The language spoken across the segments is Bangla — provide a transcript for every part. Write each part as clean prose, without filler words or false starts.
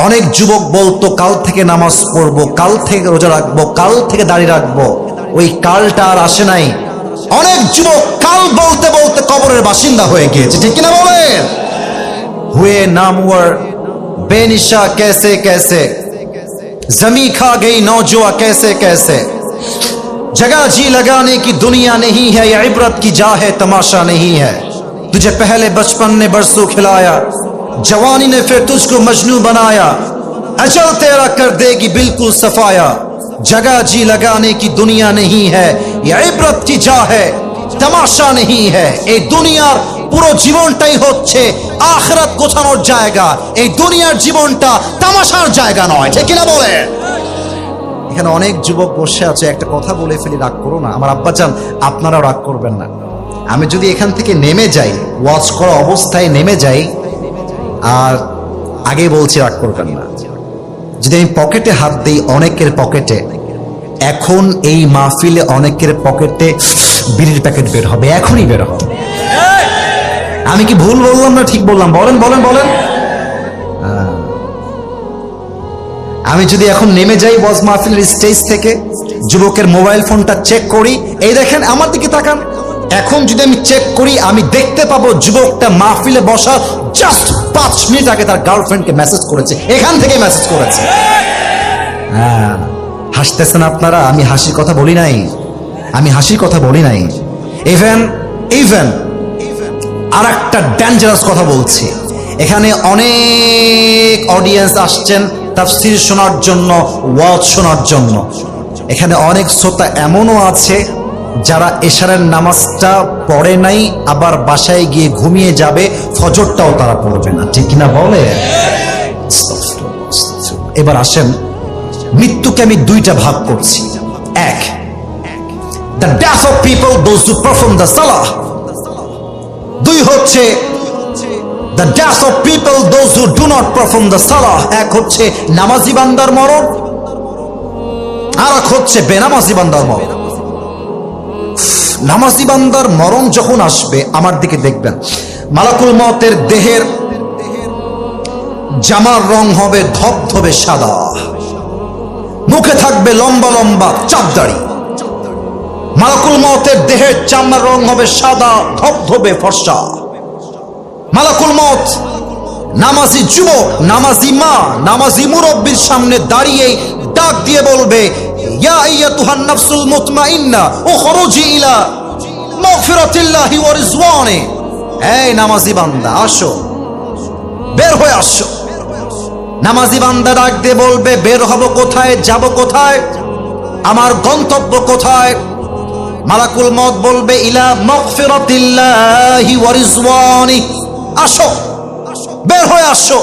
অনেক যুবক বলতো কাল থেকে নামাজ পড়বো, কাল থেকে রোজা রাখবো, কাল থেকে দাড়ি রাখবো। ওই কালটা আর আসে নাই। অনেক যুবক কাল বলতে বলতে কবরের বাসিন্দা হয়ে গিয়েছে, ঠিক কিনা বলেন? হুয়ে নামওয়ার बेनिशा कैसे कैसे जमी खा गई नौजुआ कैसे कैसे जगह जी लगाने की दुनिया नहीं है, ये इबरत की जा है तमाशा नहीं है। तुझे पहले बचपन ने बरसों खिलाया, जवानी ने फिर तुझको मजनू बनाया, अजल तेरा कर देगी बिल्कुल सफाया। जगह जी लगाने की दुनिया नहीं है, ये इबरत की जा है तमाशा नहीं है। এই দুনিয়ার পুরো জীবনটাই হচ্ছে আখিরাত গোছানোর জায়গা, এই দুনিয়ার জীবনটা তামাশার জায়গা নয়, ঠিক কিনা বলে? এখানে অনেক যুবক বসে আছে, একটা কথা বলে ফেলি, রাগ করো না আমার আব্বাজান, আপনারাও রাগ করবেন না। আমি যদি এখান থেকে নেমে যাই, ওয়াজ করা অবস্থায় নেমে যাই, আর আগে বলছি রাগ করবেন না, যদি আমি পকেটে হাত দিই অনেকের পকেটে, এখন এই মাহফিলে অনেকের পকেটে বিড়ির প্যাকেট বের হবে, এখনই বের হবে। আমি কি ভুল বললাম না ঠিক বললাম? বলেন বলেন বলেন। আমি যদি এখন নেমে যাই ওয়াজ মাহফিলের স্টেজ থেকে, যুবকের মোবাইল ফোনটা চেক করি, এই দেখেন আমার দিকে তাকান, এখন যদি আমি চেক করি আমি দেখতে পাবো যুবকটা মাহফিলে বসা জাস্ট 5 মিনিট আগে তার গার্লফ্রেন্ডকে মেসেজ করেছে, এখান থেকে মেসেজ করেছে। হ্যাঁ, হাসতেছেন আপনারা, আমি হাসির কথা বলি নাই, আমি হাসির কথা বলি নাই। ইভেন আর একটা ডেঞ্জারাস কথা বলছি, এখানে অনেক অডিয়েন্স আসছেন তাফসীর শোনার জন্য, ওয়াজ শোনার জন্য। এখানে অনেক শ্রোতা এমনও আছে যারা এশারের নামাজটা পড়ে নাই, আবার বাসায় গিয়ে ঘুমিয়ে যাবে, ফজরটাও তারা পড়বে না, ঠিক কিনা বলে? এবার আসেন, মৃত্যুকে আমি দুইটা ভাগ করছি। এক, the death of people those who perform the salah. দুই হচ্ছে the death of people those who do not perform the salah. এক হচ্ছে নামাজি বান্দার মরণ, আর এক হচ্ছে বেনামাজি বান্দার মরণ। নামাজি বান্দার মরণ যখন আসবে, আমার দিকে দেখবেন, মালাকুল মওতের দেহের জামার রং হবে ধবধবে সাদা, মুখে থাকবে লম্বা লম্বা চাপ দাড়ি। মালাকুল মওতের দেহের চামড়ার রং হবে সাদা ধবধবে ফর্সা। মালাকুল মওত নামাজি যুবক, নামাজি মা, নামাজি মুরব্বির সামনে দাঁড়িয়ে ডাক দিয়ে বলবে, ইয়া আইয়াতুহান নাফসুল মুতমাইন্না উখরুজি ইলা মাগফিরাতিল্লাহি ওয়া রিজওয়ানি। এই নামাজি বান্দা আসো, বের হয়ে আসো। নামাজি বান্দা ডাক দিয়ে বলবে, বের হব কোথায়, যাব কোথায়, আমার গন্তব্য কোথায়? মালাকুল মওত বলবে, ইলা মাগফিরাতিল্লাহি ওয়া রিজওয়ানি। আসো, বের হয়ে আসো,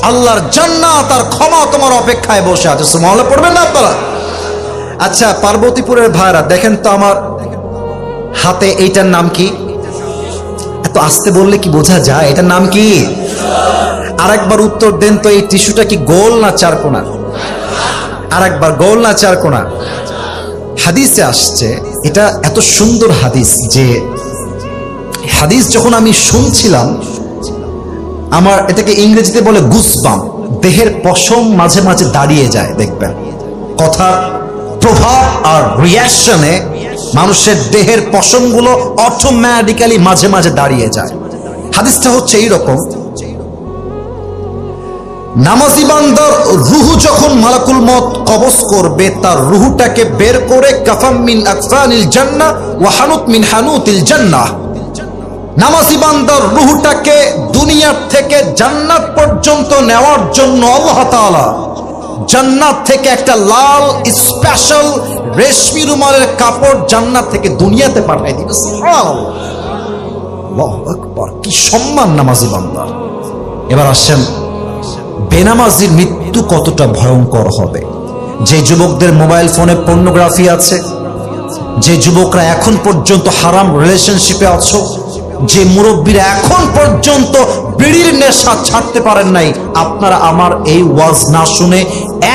আল্লাহর জান্নাত আর ক্ষমা তোমার অপেক্ষায় বসে আছে। সুবহানাল্লাহ পড়বেন না আপনারা? আচ্ছা, পার্বতীপুরের ভাইরা দেখেন তো আমার হাতে, এইটার নাম কি? এত আস্তে বললে কি বোঝা যায়? এটার নাম কি? আরেকবার উত্তর দেন তো, এই টিস্যুটা কি গোল না চারকোনা? আরেকবার, গোল না চারকোনা? হাদিসে আসছে, এটা এত সুন্দর হাদিস যে হাদিস যখন আমি শুনছিলাম, আমার এটাকে ইংরেজিতে বলে গুসবাম্প, দেহের পশম মাঝে মাঝে দাঁড়িয়ে যায়। দেখবেন কথার প্রভাব আর রিয়াকশনে মানুষের দেহের পশমগুলো অটোমেটিক্যালি মাঝে মাঝে দাঁড়িয়ে যায়। হাদিসটা হচ্ছে এইরকম, নামাজি বান্দার রুহু যখন মালাকুল মওত কবজ করবে, তার রুহুটাকে বের করে কাফাম মিন আকফানিল জান্নাহ ওয়া হানুত মিন হানুতিল জান্নাহ, নামাজি বান্দার রুহুটাকে দুনিয়া থেকে জান্নাত পর্যন্ত নেওয়ার জন্য আল্লাহ তাআলা জান্নাত থেকে একটা লাল স্পেশাল রেশমি রুমালের কাপড় জান্নাত থেকে দুনিয়াতে পাঠিয়ে দিবে। সুবহানাল্লাহ, আল্লাহু আকবার, কি সম্মান নামাজি বান্দার। এবার আসেন, বেনামাজির মৃত্যু কতটা ভয়ঙ্কর হবে। যে যুবকদের মোবাইল ফোনে পর্নোগ্রাফি আছে, যে যুবকরা এখন পর্যন্ত হারাম রিলেশনশিপে আছো, যে মুরব্বীরা এখন পর্যন্ত বিড়ির নেশা ছাড়তে পারেন নাই, আপনারা আমার এই ওয়াজ না শুনে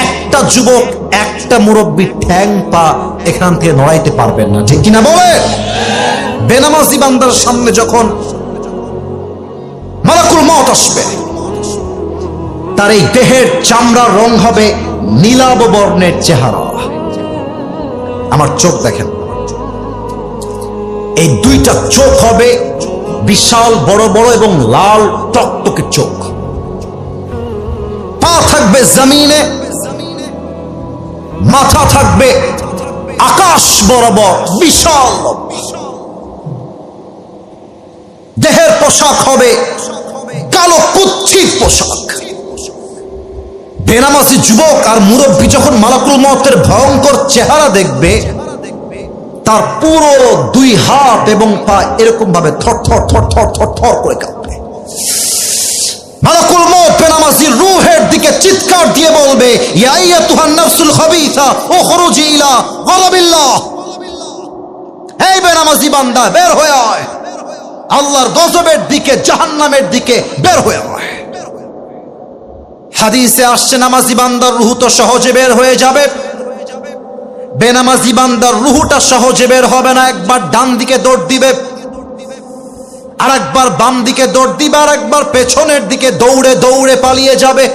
একটা যুবক, একটা মুরব্বী ঠ্যাং পা এখান থেকে নড়াইতে পারবেন না, ঠিক কিনা বলে? বেনামাজি বান্দার সামনে যখন মালাকুল মওত আসবে, তার এই দেহের চামড়ার রং হবে নীলাভ বর্ণের চেহারা। আমার চোখ দেখেন, এই দুইটা চোখ হবে বিশাল বড় বড় এবং লাল টকটকে চোখ। পা থাকবে জমিনে, মাথা থাকবে আকাশ বরাবর বিশাল। দেহের পোশাক হবে কালো কুচ্ছিত পোশাক। বেনামাজি যুবক আর মুরব্বী যখন মালাকুল মউতের ভয়ঙ্কর চেহারা দেখবে, তার পুরো দুই হাত এবং পা এরকম ভাবে থর থর থর থর থর থর করে কাঁপবে। মালাকুল মউত বেনামাজির রূহের দিকে চিৎকার দিয়ে বলবে, ইয়া আইয়াতুহান নাফসুল খাবিসা উখরুজি ইলা গযাবিল্লাহ। এই বেনামাজি বান্দা, বের হয়ে আয়, আল্লাহর গজবের দিকে, জাহান্নামের দিকে বের হয়ে আয়। হাদিসে আসছে, নামাজি বান্দার রূহ তো সহজে বের হয়ে যাবে, বেনামাজি বান্দার রূহটা সহজে বের হবে না। একবার ডান দিকে দৌড় দিবে, আর একবার বাম দিকে দৌড় দিবে, আর একবার পেছনের দিকে দৌড়ে দৌড়ে পালিয়ে যাবে।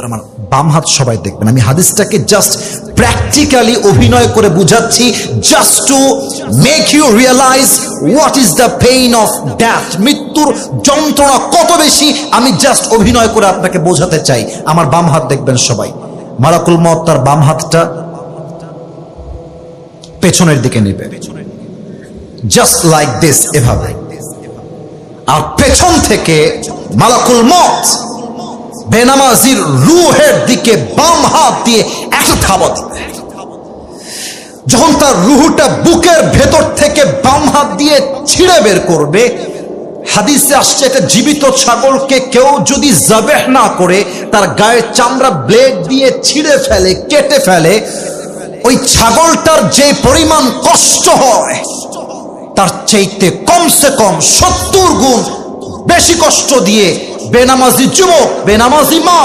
আমার বাম হাত সবাই দেখবেন, আমি হাদিসটাকে জাস্ট প্র্যাকটিক্যালি অভিনয় করে বুঝাচ্ছি, just to make you realise what is the pain of death. মৃত্যুর যন্ত্রণা কত বেশি, আমি জাস্ট অভিনয় করে আপনাকে বোঝাতে চাই। আমার বাম হাত দেখবেন সবাই। মালাকুল মউত তার বাম হাতটা পেছনের দিকে নেবে, জাস্ট লাইক দিস, এভাবে। আর পেছন থেকে মালাকুল মউত বেনামাজির রূহের দিকে বাম হাত দিয়ে একটা থাবা দিবে। যখন তার রূহটা বুকের ভেতর থেকে বাম হাত দিয়ে ছিঁড়ে বের করবে, হাদিসে আসছে, একটা জীবিত ছাগলকে কেউ যদি জাবেহ না করে তার গায়ের চামড়া ব্লেড দিয়ে ছিঁড়ে ফেলে, কেটে ফেলে, ওই ছাগলটার যে পরিমাণ কষ্ট হয় তার চাইতে কমসে কম 70 গুণ বেশি কষ্ট দিয়ে বেনামাজি যুবক, বেনামাজি মা,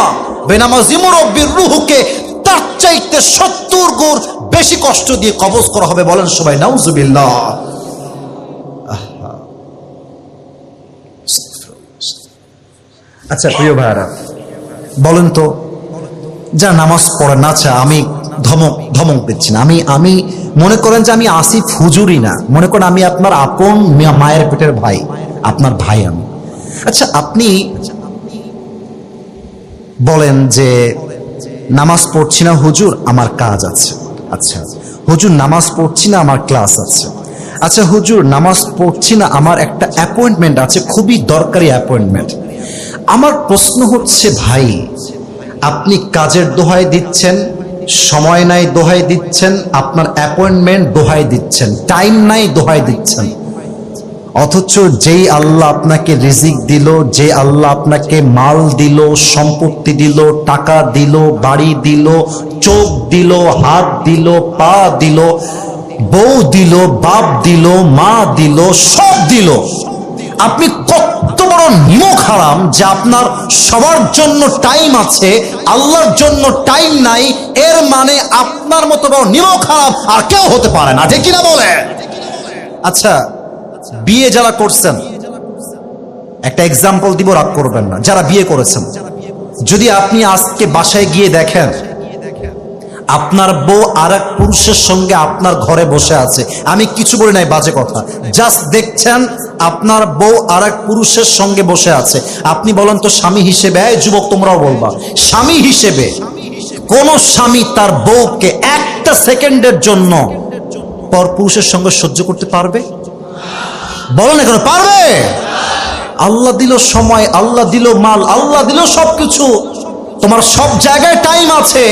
বেনামাজি মুরব্বীর রূহকে তার চাইতে 70 গুণ বেশি কষ্ট দিয়ে কবজ করা হবে। বলেন সবাই নাউজুবিল্লাহ। আচ্ছা প্রিয় ভাইরা, বলেন তো, যা নামাজ পড়ে না, আচ্ছা আমি ধমক দিচ্ছি না, আমি মনে করেন যে আমি আসিফ হুজুরি না, মনে করেন আমি আপনার আপন মায়ের পেটের ভাই, আপনার ভাই আমি। আচ্ছা আপনি বলেন যে নামাজ পড়ছি না হুজুর, আমার কাজ আছে। আচ্ছা হুজুর নামাজ পড়ছি না, আমার ক্লাস আছে। আচ্ছা হুজুর নামাজ পড়ছি না, আমার একটা অ্যাপয়েন্টমেন্ট আছে, খুবই দরকারি অ্যাপয়েন্টমেন্ট। আমার প্রশ্ন হচ্ছে, ভাই আপনি কাজের দোহাই দিচ্ছেন, সময় নাই দোহাই দিচ্ছেন, আপনার অ্যাপয়েন্টমেন্ট দোহাই দিচ্ছেন, টাইম নাই দোহাই দিচ্ছেন, অথচ যেই আল্লাহ আপনাকে রিজিক দিল, যে আল্লাহ আপনাকে মাল দিল, সম্পত্তি দিল, টাকা দিল, বাড়ি দিল, চোখ দিল, হাত দিল, পা দিল, বউ দিল, বাপ দিল, মা দিল, সব দিল, আপনি কত বড় নিমক হারাম যে আপনার সবার জন্য টাইম আছে, আল্লাহর জন্য টাইম নাই। এর মানে আপনার মতো বড় নিমক হারাম আর কেউ হতে পারে না, ঠিক কিনা বলে? আচ্ছা বিয়ে যারা করছেন, একটা এক্সাম্পল দিব, রাগ করবেন না, যারা বিয়ে করেছেন, যদি আপনি আজকে বাসায় গিয়ে দেখেন আপনার বউ আর এক পুরুষের সঙ্গে আপনার ঘরে বসে আছে, আমি কিছু বলি নাই, বাজে কথা, জাস্ট দেখছেন আপনার বউ আর এক পুরুষের সঙ্গে বসে আছে, আপনি বলেন তো স্বামী হিসেবে, এই যুবক তোমরাও বলবা, স্বামী হিসেবে কোন স্বামী তার বউকে একটা সেকেন্ডের জন্য পর পুরুষের সঙ্গে সহ্য করতে পারবে? বলেন এখন, পারবে? আল্লাহ দিল সময়, আল্লাহ দিল মাল, আল্লাহ দিল সবকিছু, তোমার সব জায়গায় টাইম আছে,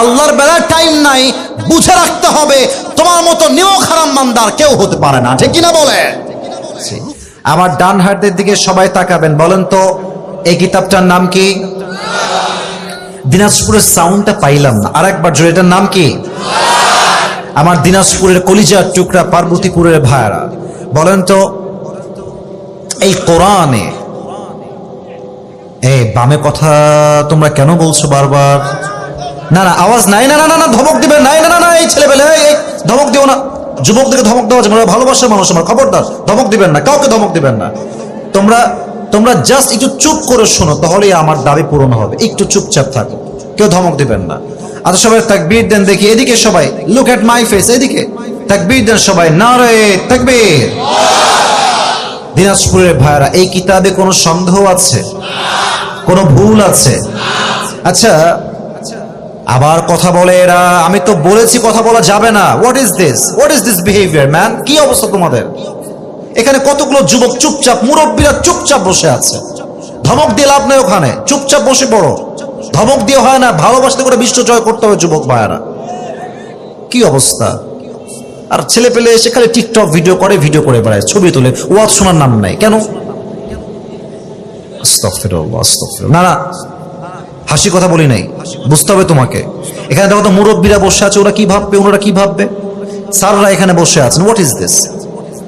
আল্লাহর বেলায় টাইম নাই। বুঝে রাখতে হবে তোমার মতো নিমক হারাম বান্দার কেউ হতে পারে না, ঠিক কিনা বলে? আমার ডান হাতের দিকে সবাই তাকাবেন, বলেন তো এই কিতাবটার নাম কি? দিনাজপুরের সাউন্ডটা পাইলাম না, আর একবার জোরে, এটার নাম কি? আমার দিনাজপুরের কলিজার টুকরা পার্বতীপুরের ভাইরা, বলেন তো এই কোরআনে, এই বামে কথা তোমরা কেন বলছো বারবার? না না আওয়াজ নাই, না না না না ধমক দিবে, নাই না না না, এই ছেলেবেলে এই ধমক দিও না, যুবকদেরকে ধমক দেওয়া যাবে না, ভালোবাসার মানুষ আমার, খবরদার ধমক দিবেন না, কাউকে ধমক দিবেন না। তোমরা তোমরা জাস্ট একটু চুপ করে শোনো, তাহলেই আমার দাবি পূরণ হবে। একটু চুপচাপ থাকো, কেউ ধমক দিবেন না। আচ্ছা সবাই তাকবীর দেন দেখি, এদিকে সবাই, লুক এট মাই ফেস, এদিকে তাকবীর দেন সবাই, নারে তাকবীর। দিনাজপুরের ভাইরা, এই কিতাবে কোনো সন্দেহ আছে? কোনো ভুল আছে? আচ্ছা আবার কথা বলে এরা, আমি তো বলেছি কথা বলা যাবে না। What is this behaviour man? কি অবস্থা তোমাদের? এখানে কতগুলো যুবক চুপচাপ, মুরব্বীরা চুপচাপ বসে আছে। ধমক দিয়ে লাভ নেই, ওখানে চুপচাপ বসে পড়ো। ধমক দিয়ে হয় না, ভালোবাসতে করে বিশ্ব জয় করতে হবে যুবক ভাইয়ারা। কি অবস্থা! আর ছেলে পেলে এসে খালি টিকটক ভিডিও করে বেড়ায়, ছবি তোলে, ওয়াজ শোনার নাম নাই। কেন? আস্তাগফিরুল্লাহ, আস্তাগফিরুল্লাহ। না না, হাসি কথা বলি নাই, বুঝতে হবে তোমাকে। এখানে দেখো তো মুরব্বীরা বসে আছে, ওরা কি ভাববে, ওনারা কি ভাববে? স্যাররা এখানে বসে আছেন। What is this?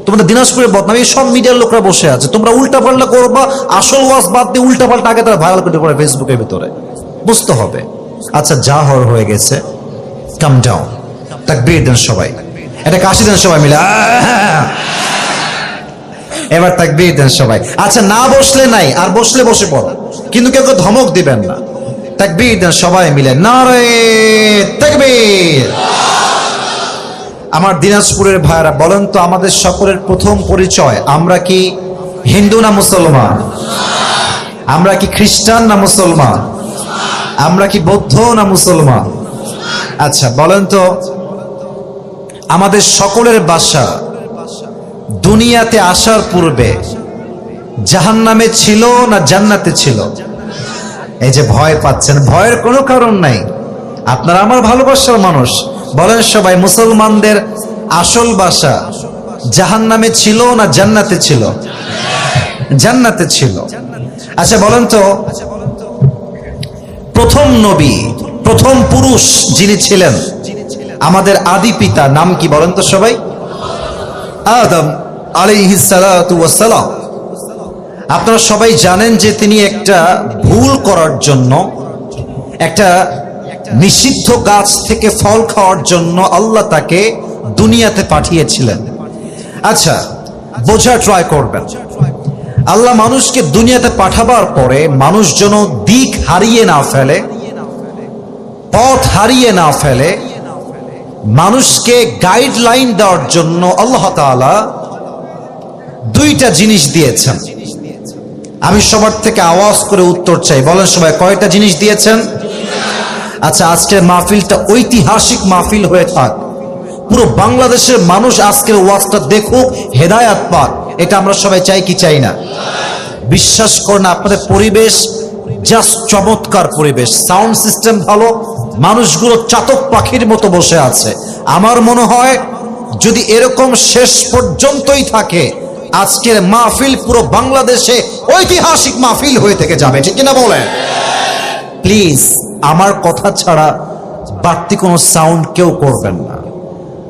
তোমাদের দিনাজপুরের বদনাম, এই সব মিডিয়ার লোকরা বসে আছে। তোমরা উল্টা পাল্টা করবা, আসল ওয়াজ বাদ দিয়ে উল্টা পাল্টা আগে তারা ভাইরাল করে পড়ে ফেসবুকের ভিতরে। বুঝতে হবে। আচ্ছা যা হওয়ার হয়ে গেছে, কাম ডাউন। তাকবীর দেন সবাই, এটা কাশি দেন সবাই মিলে। এবার তাকবীর দেন সবাই। আচ্ছা না বসলে নাই, আর বসলে বসে পড়ো, কিন্তু কেউ কেউ ধমক দিবেন না। তাকবীর দেন সবাই মিলে, নারে তাকবীর। আমার দিনাজপুরের ভাইরা বলেন তো, আমাদের সকলের প্রথম পরিচয়, আমরা কি হিন্দু না মুসলমান? আমরা কি খ্রিস্টান না মুসলমান? আমরা কি বৌদ্ধ না মুসলমান? আচ্ছা বলেন তো, আমাদের সকলের বাসা দুনিয়াতে আসার পূর্বে জাহান্নামে ছিল না জান্নাতে ছিল? এই যে ভয় পাচ্ছেন, ভয়ের কোনো কারণ নাই, আপনারা আমার ভালোবাসার মানুষ। বলেন সবাই, মুসলমানদের আসল বাসা জাহান্নামে ছিল না জান্নাতে ছিল? জান্নাতে ছিল। আচ্ছা বলেন তো, প্রথম নবী, প্রথম পুরুষ যিনি ছিলেন, আমাদের আদি পিতা নাম কি বলেন তো সবাই? আদম আলাইহিস সালাতু ওয়াস সালাম। আপনারা সবাই জানেন যে তিনি একটা ভুল করার জন্য, একটা নিষিদ্ধ গাছ থেকে ফল খাওয়ার জন্য আল্লাহ তাকে দুনিয়াতে পাঠিয়েছিলেন। আচ্ছা বোঝা ট্রাই করবেন, আল্লাহ মানুষকে দুনিয়াতে পাঠাবার পরে মানুষ যেন দিক হারিয়ে না ফেলে, পথ হারিয়ে না ফেলে, মানুষকে গাইডলাইন দেওয়ার জন্য আল্লাহ তাআলা দুইটা জিনিস দিয়েছেন। আমি সবার থেকে আওয়াজ করে উত্তর চাই, বলেন সবাই কয়টা জিনিস দিয়েছেন? আচ্ছা আজকের মাহফিলটা ঐতিহাসিক মাহফিল হয়ে থাক, পুরো বাংলাদেশের মানুষ আজকের ওয়াজটা দেখুক, হেদায়াত পাক, এটা আমরা সবাই চাই কি চাই না? বিশ্বাস করেন আপনাদের পরিবেশ জাস্ট চমৎকার পরিবেশ, সাউন্ড সিস্টেম ভালো, মানুষগুলো চাতক পাখির মতো বসে আছে। আমার মনে হয় যদি এরকম শেষ পর্যন্তই থাকে, আজকের মাহফিল পুরো বাংলাদেশে ঐতিহাসিক মাহফিল হয়ে থেকে যাবে, ঠিক কিনা বলেন? প্লিজ আমার কথা ছাড়া বাড়তি কোনো সাউন্ড কেউ করবেন না।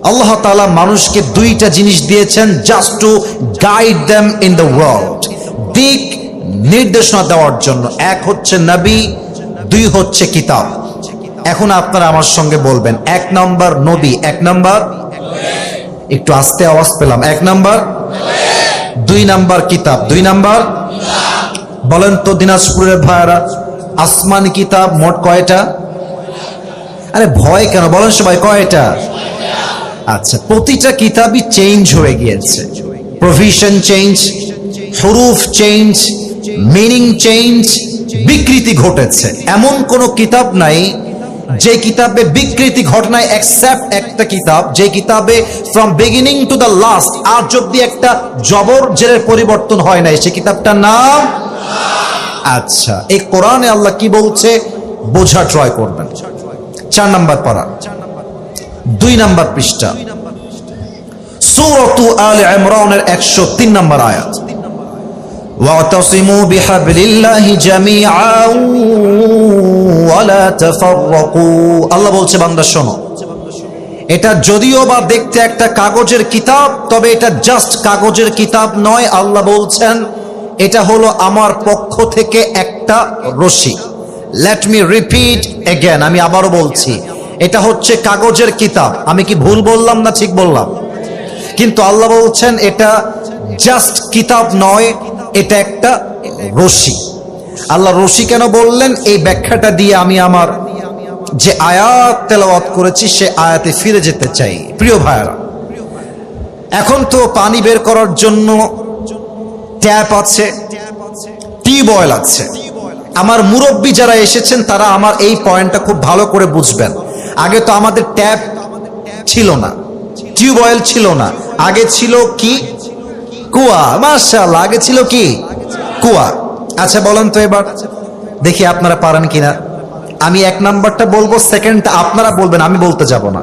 আল্লাহ তাআলা মানুষকে দুইটা জিনিস দিয়েছেন just to guide them in the world, দিক নির্দেশনা দেওয়ার জন্য। এক হচ্ছে নবী, দুই হচ্ছে কিতাব। এখন আপনারা আমার সঙ্গে বলবেন, এক নাম্বার নবী, এক নাম্বার, একটু আস্তে আওয়াজ পেলাম, এক নাম্বার, দুই নাম্বার কিতাব, দুই নাম্বার। বলেন তো দিনাজপুরের ভাইরা, আসমানি কিতাব মোট কয়টা? আরে ভয় কেন, বলেন সবাই কয়টা? আচ্ছা প্রতিটা কিতাবই চেঞ্জ হয়ে গিয়েছে, প্রভিশন চেঞ্জ, হুরুফ চেঞ্জ, মিনিং চেঞ্জ, বিকৃতি ঘটেছে। এমন কোন কিতাব নাই যে কিতাবে বিকৃতি ঘটে নাই, এক্সেপ্ট একটা কিতাব, যে কিতাবে from beginning to the last আজ অব্দি একটা জবর জেরের পরিবর্তন হয় নাই, সে কিতাবটার নাম। আচ্ছা এই কোরআনে আল্লাহ কি বলছে বোঝা ট্রাই করবেন। 4 নাম্বার পারা, 2 নাম্বার পৃষ্ঠা, সূরাতু আলে ইমরানের 103 নাম্বার আয়াত। ওয়াতাসিমু বিহাবলিল্লাহি জামিআন ওয়া লা তাফাররাকু। আল্লাহ বলছে বান্দা শোনো, এটা যদিও বা দেখতে একটা কাগজের কিতাব, তবে এটা জাস্ট কাগজের কিতাব নয়। আল্লাহ বলছেন এটা হলো আমার পক্ষ থেকে একটা রশি। লেট মি রিপিট এগেন, আমি আবারও বলছি, এটা হচ্ছে কাগজের কিতাব। আমি কি ভুল বললাম না ঠিক বললাম? কিন্তু আল্লাহ বলছেন এটা জাস্ট কিতাব নয়, এটা একটা রশি। আল্লাহ রশি কেন বললেন, এই ব্যাখ্যাটা দিয়ে আমি আমার যে আয়াত তেলাওয়াত করেছি সে আয়াতে ফিরে যেতে চাই। প্রিয় ভাইরা, এখন তো পানি বের করার জন্য ট্যাপ আছে, টিউবওয়েল আছে। আমার মুরব্বী যারা এসেছেন তারা আমার এই পয়েন্টটা খুব ভালো করে বুঝবেন। আগে তো আমাদের ট্যাপ ছিল না, টিউবওয়েল ছিল না, আগে ছিল কি? কুয়া। মাশাআল্লাহ, আগে ছিল কি? কুয়া। আচ্ছা বলেন তো এবার দেখি আপনারা পারেন কিনা। আমি এক নাম্বারটা বলবো, সেকেন্ডটা আপনারা বলবেন, আমি বলতে যাব না।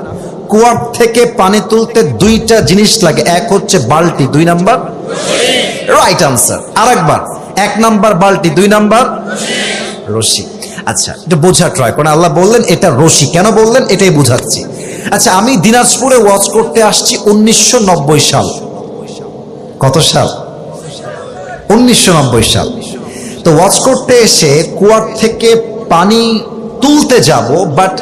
কুয়ার থেকে পানি তুলতে দুইটা জিনিস লাগে, এক হচ্ছে বালতি, দুই নাম্বার রাইট আনসার। আরেকবার, এক নাম্বার বালতি, দুই নাম্বার রশি। আচ্ছা, এটা বোঝা ট্রাই করেন। আল্লাহ বললেন এটা রশি, কেন বললেন এটাই বুঝাচ্ছি। আচ্ছা, আমি দিনাজপুরে ওয়াজ করতে আসছি 1990 সাল। কত সাল? 1990 সাল। তো ওয়াজ করতে এসে কুয়ার থেকে পানি তুলতে যাব, বাট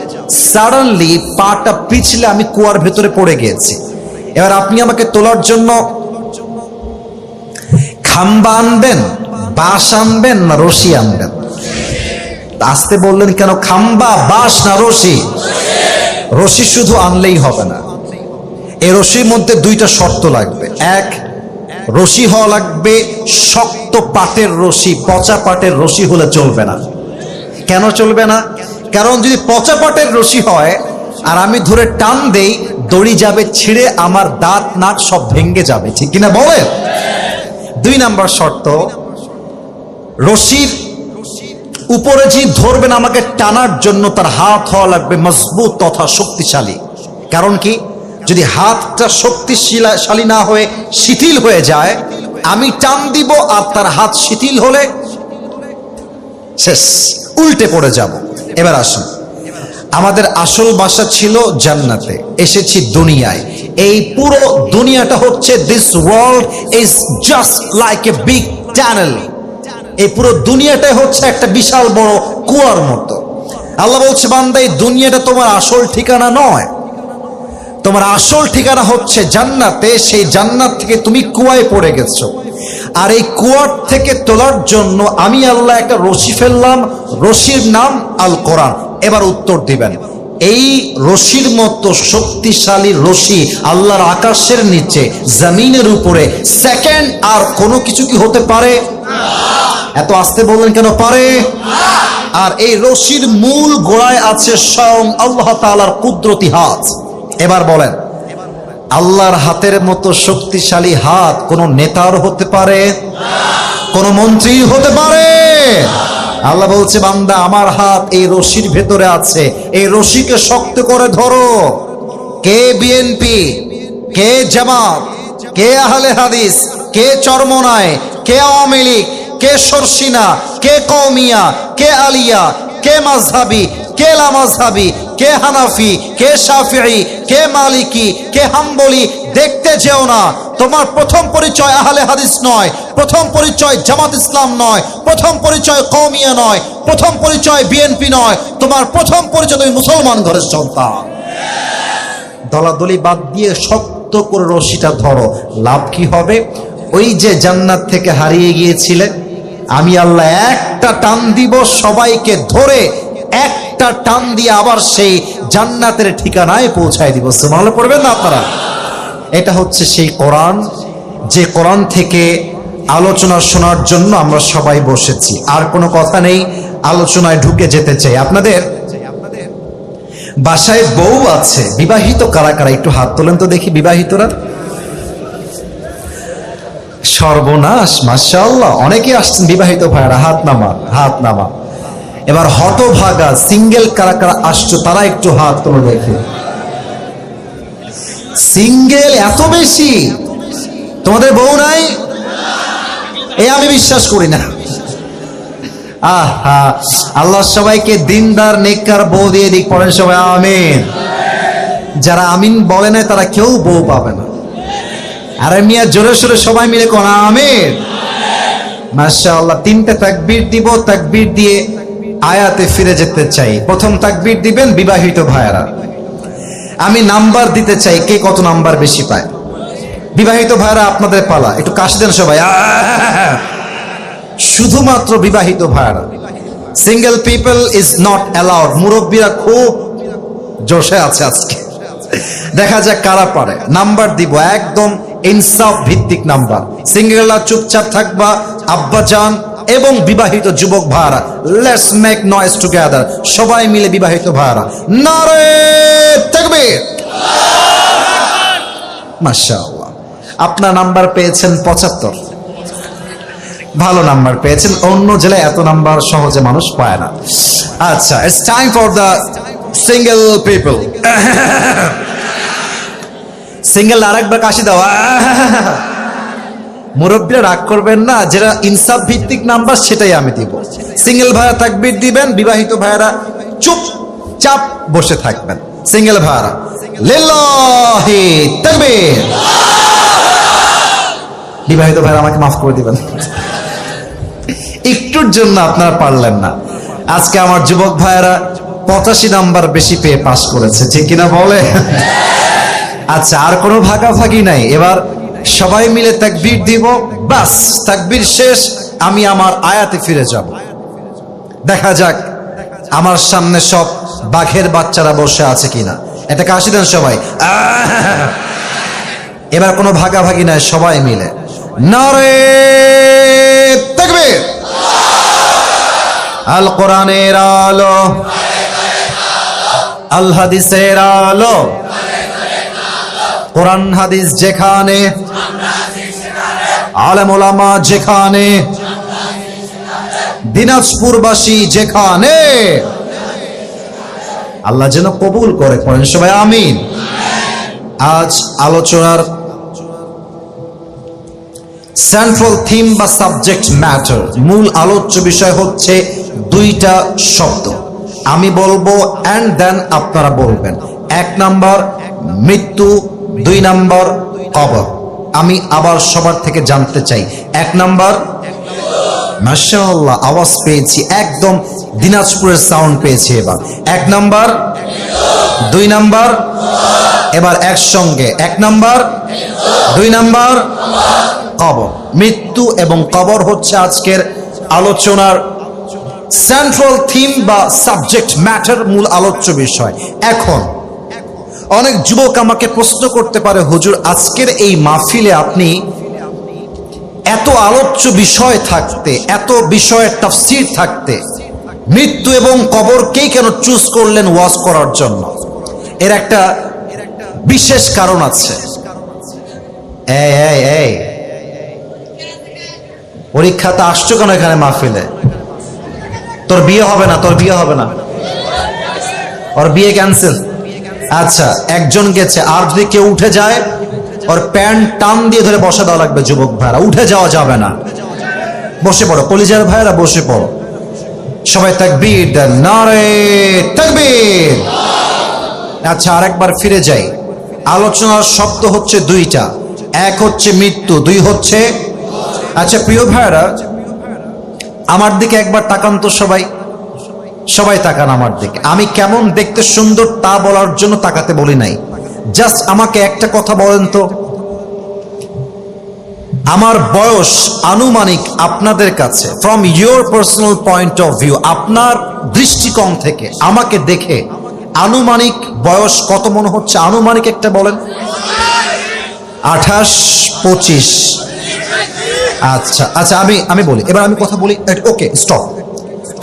সাডেনলি পাটা পিছলে আমি কুয়ার ভেতরে পড়ে গিয়েছি। এবার আপনি আমাকে তোলার জন্য খাম্বা আনবেন, বাঁশ আনবেন না রশি আনবেন? আসতে বললেন কেন? খাম্বা, বাঁশ না রশি? রশি শুধু আনলেই হবে না, এই রশির মধ্যে দুইটা শর্ত লাগবে। এক, রশি হওয়া লাগবে শক্ত পাটের রশি, পচা পাটের রশি হলে চলবে না। কেন চলবে না? কারণ যদি পচা পাটের রশি হয় আর আমি ধরে টান দেই, দড়ি যাবে ছিঁড়ে, আমার দাঁত নাক সব ভেঙে যাবে, ঠিক কিনা বলেন? দুই নাম্বার শর্ত, রশির উপরে যে ধরবেন আমাকে টানার জন্য তার হাত হওয়া লাগবে মজবুত তথা শক্তিশালী। কারণ কি, যদি হাতটা শক্তিশালী না হয়ে শিথিল হয়ে যায়, আমি টান দিব আর তার হাত শিথিল হলে শেষ, উল্টে পড়ে যাব। এবার আসুন, আমাদের আসল বাসা ছিল জান্নাতে, এসেছি দুনিয়ায়। এই পুরো দুনিয়াটা হচ্ছে, this world is just like a big tunnel. এই পুরো দুনিয়াটাই হচ্ছে একটা বিশাল বড় কুয়ার মতো। আল্লাহ বলছে, বান্দা এই দুনিয়াটা তোমার আসল ঠিকানা নয়, তোমার আসল ঠিকানা হচ্ছে জান্নাতে। সেই জান্নাত থেকে তুমি কুয়ায় পড়ে গেছো, আর এই কুয়ার থেকে তোলার জন্য আমি আল্লাহ একটা রশি ফেললাম, রশির নাম আল কোরআন। এবার উত্তর দিবেন, এই রশির মতো শক্তিশালী রশি আল্লাহর আকাশের নিচে জমিনের উপরে সেকেন্ড আর কোনো কিছু কি হতে পারে? এত আসতে বললেন কেন? পারে। আর এই রশির মূল গোড়ায় আছে স্বয়ং আল্লাহ তাআলার কুদরতি হাত। এবার বলেন, আল্লাহর হাতের মতো শক্তিশালী হাত কোন নেতার হতে পারে? কোন মন্ত্রী হতে পারে? আল্লাহ বলছে, বান্দা আমার হাত এই রশির ভেতরে আছে, এই রশিকে শক্ত করে ধরো। কে বিএনপি, কে জামাত, কে আহলে হাদিস, কে চরমনায়, কে আওয়ামী লীগ, কে সরসিনা, কে কওমিয়া, কে আলিয়া, কে মাযহাবি, কে লা মাযহাবি, কে হানাফি, কে শাফিঈ, কে মালিকি, কে হাম্বলি, দেখতে যেও না। তোমার প্রথম পরিচয় আহলে হাদিস নয়, প্রথম পরিচয় জামাত ইসলাম নয়, প্রথম পরিচয় কওমিয়া নয়, প্রথম পরিচয় বিএনপি নয়, তোমার প্রথম পরিচয় তুমি মুসলমান ঘরের সন্তান। দলাদলি বাদ দিয়ে শক্ত করে রশিটা ধরো। লাভ কি হবে? ওই যে জান্নাত থেকে হারিয়ে গিয়েছিলে, আমি আল্লাহ একটা টান দিব, সবাইকে ধরে একটা টান দিয়ে আবার সেই জান্নাতের ঠিকানায় পৌঁছায় দিব। সুবহানাল্লাহ পড়বেন না আপনারা? এটা হচ্ছে সেই কোরআন, যে কোরআন থেকে আলোচনা শোনার জন্য আমরা সবাই বসেছি। আর কোনো কথা নেই, আলোচনায় ঢুকে যেতে চাই। আপনাদের বাসায় বউ আছে, বিবাহিত কারা কারা একটু হাত তোলেন তো দেখি। বিবাহিতরা? সর্বনাশ, মাশাআল্লাহ, অনেকে আসছেন বিবাহিত ভাইরা, হাত নামা, হাত নামা। এবার হতভাগা সিঙ্গেল কারা কারা আসছো তারা একটু হাত তোলো দেখে। সিঙ্গেল এত বেশি? তোমাদের বউ নাই? আমি বিশ্বাস করি না। আহা, আল্লাহ সবাইকে দিনদার নেককার বউ দিয়ে দিক। পড়েন সবাই আমিন। যারা আমিন বলে না তারা কেউ বউ পাবে না। আরে মিয়া, জোরে সোরে সবাই মিলে কোন আমিন। মাশাআল্লাহ। তিনটা তাকবীর দিব, তাকবীর দিয়ে আয়াতে ফিরে যেতে চাই। প্রথম তাকবীর দিবেন বিবাহিত ভাইয়েরা। আমি নাম্বার দিতে চাই, কে কত নাম্বার বেশি পায়। বিবাহিত ভাইয়েরা আপনাদের পালা, একটু কাশ দেন সবাই। শুধুমাত্র বিবাহিত ভাইরা, single people is not allowed. মুরব্বীরা খুব জোশে আছে আজকে, দেখা যাক কারা পারে। নাম্বার দিব একদম ইনসাফ ভিত্তিক নাম্বার। সিঙ্গেলরা চুপচাপ থাকবা, আব্বাজান এবং বিবাহিত যুবক ভাইরা, লেটস মেক নয়েজ টুগেদার। সবাই মিলে বিবাহিত ভাইরা নারে তাকবীর। মাশাআল্লাহ, আপনার নাম্বার পেয়েছেন 75, ভালো নাম্বার পেয়েছেন। অন্য জেলায় এত নাম্বার সহজে মানুষ পায় না। আচ্ছা, it's time for the single people. Single আরেকবার কাশি দাও। মুরব্বীরা রাগ করবেন না, যেটা ইনসাফ ভিত্তিক নাম্বার সেটাই আমি দিব। সিঙ্গেল ভাইরা তাকবীর দিবেন, বিবাহিত ভাইরা চুপচাপ বসে থাকবেন। সিঙ্গেল ভাইরা লিল্লাহি তাকবীর। বিবাহিত ভাইরা আমাকে মাফ করে দিবেন, একটুর জন্য আপনারা পারলেন না। আজকে আমার যুবক ভাইরা 85 নাম্বার বেশি পেয়ে পাস করেছে, ঠিক কিনা বলে? আচ্ছা, আর কোনো ভাগাভাগি নাই, এবার সবাই মিলে তাকবীর দিব। বাস, তাকবীর শেষ, আমি আমার আয়াতে ফিরে যাব। দেখা যাক আমার সামনে সব বাঘের বাচ্চারা বসে আছে কিনা। এটাকে হাসি দেন সবাই। এবার কোনো ভাগাভাগি নাই, সবাই মিলে নারে তাকবীর। আল কোরআনের আলো, আল হাদিসের আলো, কোরআন হাদিস যেখানে, আলেম ওলামা যেখানে, দিনাজপুরবাসী যেখানে, আল্লাহ যেন কবুল করে। পড়েন সবাই আমিন। আজ আলোচনার সেন্ট্রাল থিম বা সাবজেক্ট ম্যাটার, মূল আলোচ্য বিষয় হচ্ছে দুইটা শব্দ। আমি বলবো এন্ড দেন আপনারা বলবেন। 1 নাম্বার মৃত্যু, 2 নাম্বার কবর। আমি আবার সবার থেকে জানতে চাই, 1 নাম্বার। মাশাআল্লাহ, আওয়াজ পেয়েছি, একদম দিনাজপুরের সাউন্ড পেয়েছি। এবার 1 নাম্বার, 2 নাম্বার, এবার একসঙ্গে 1 নাম্বার, 2 নাম্বার কবর। মৃত্যু এবং কবর হচ্ছে আজকের আলোচনার সেন্ট্রাল থিম বা সাবজেক্ট ম্যাটার, মূল আলোচ্য বিষয়। এখন অনেক যুবক আমাকে প্রশ্ন করতে পারে, হুজুর আজকের এই মাহফিলে আপনি এত আলোচ্য বিষয় থাকতে, এত বিষয়ের তাফসীর থাকতে, মৃত্যু এবং কবরকেই কেন চুজ করলেন ওয়াজ করার জন্য? এর একটা বিশেষ কারণ আছে। এই পরীক্ষাতে আসছো কেন এখানে মাহফিলে? তোর বিয়ে হবে না, তোর বিয়ে হবে না, ওর বিয়ে ক্যান্সেল। আচ্ছা, একজন গেছে, আর যদি কেউ উঠে যায় ওর প্যান্ট টান দিয়ে ধরে বসা দেওয়া লাগবে। যুবক ভাইরা, উঠে যাওয়া যাবে না, বসে পড়ো। কলিজার ভাইরা বসে পড়ো। সবাই তাকবীর দেন, নারে তাকবীর। আচ্ছা, আরেকবার ফিরে যাই। আলোচনার শব্দ হচ্ছে দুইটা, 1 হচ্ছে মৃত্যু, 2 হচ্ছে। আচ্ছা প্রিয় ভাইরা, আমার দিকে একবার তাকান তো সবাই, সবাই তাকান আমার দিকে। আমি কেমন দেখতে সুন্দর তা বলার জন্য তাকাতে বলি নাই, জাস্ট আমাকে একটা কথা বলেন তো, আমার বয়স আনুমানিক আপনাদের কাছে, from your personal point of view, আপনার দৃষ্টিকোণ থেকে আমাকে দেখে আনুমানিক বয়স কত মনে হচ্ছে? আনুমানিক একটা বলেন। 28, 25। আচ্ছা আচ্ছা, আমি বলি, এবার আমি কথা বলি। ওকে, স্টপ।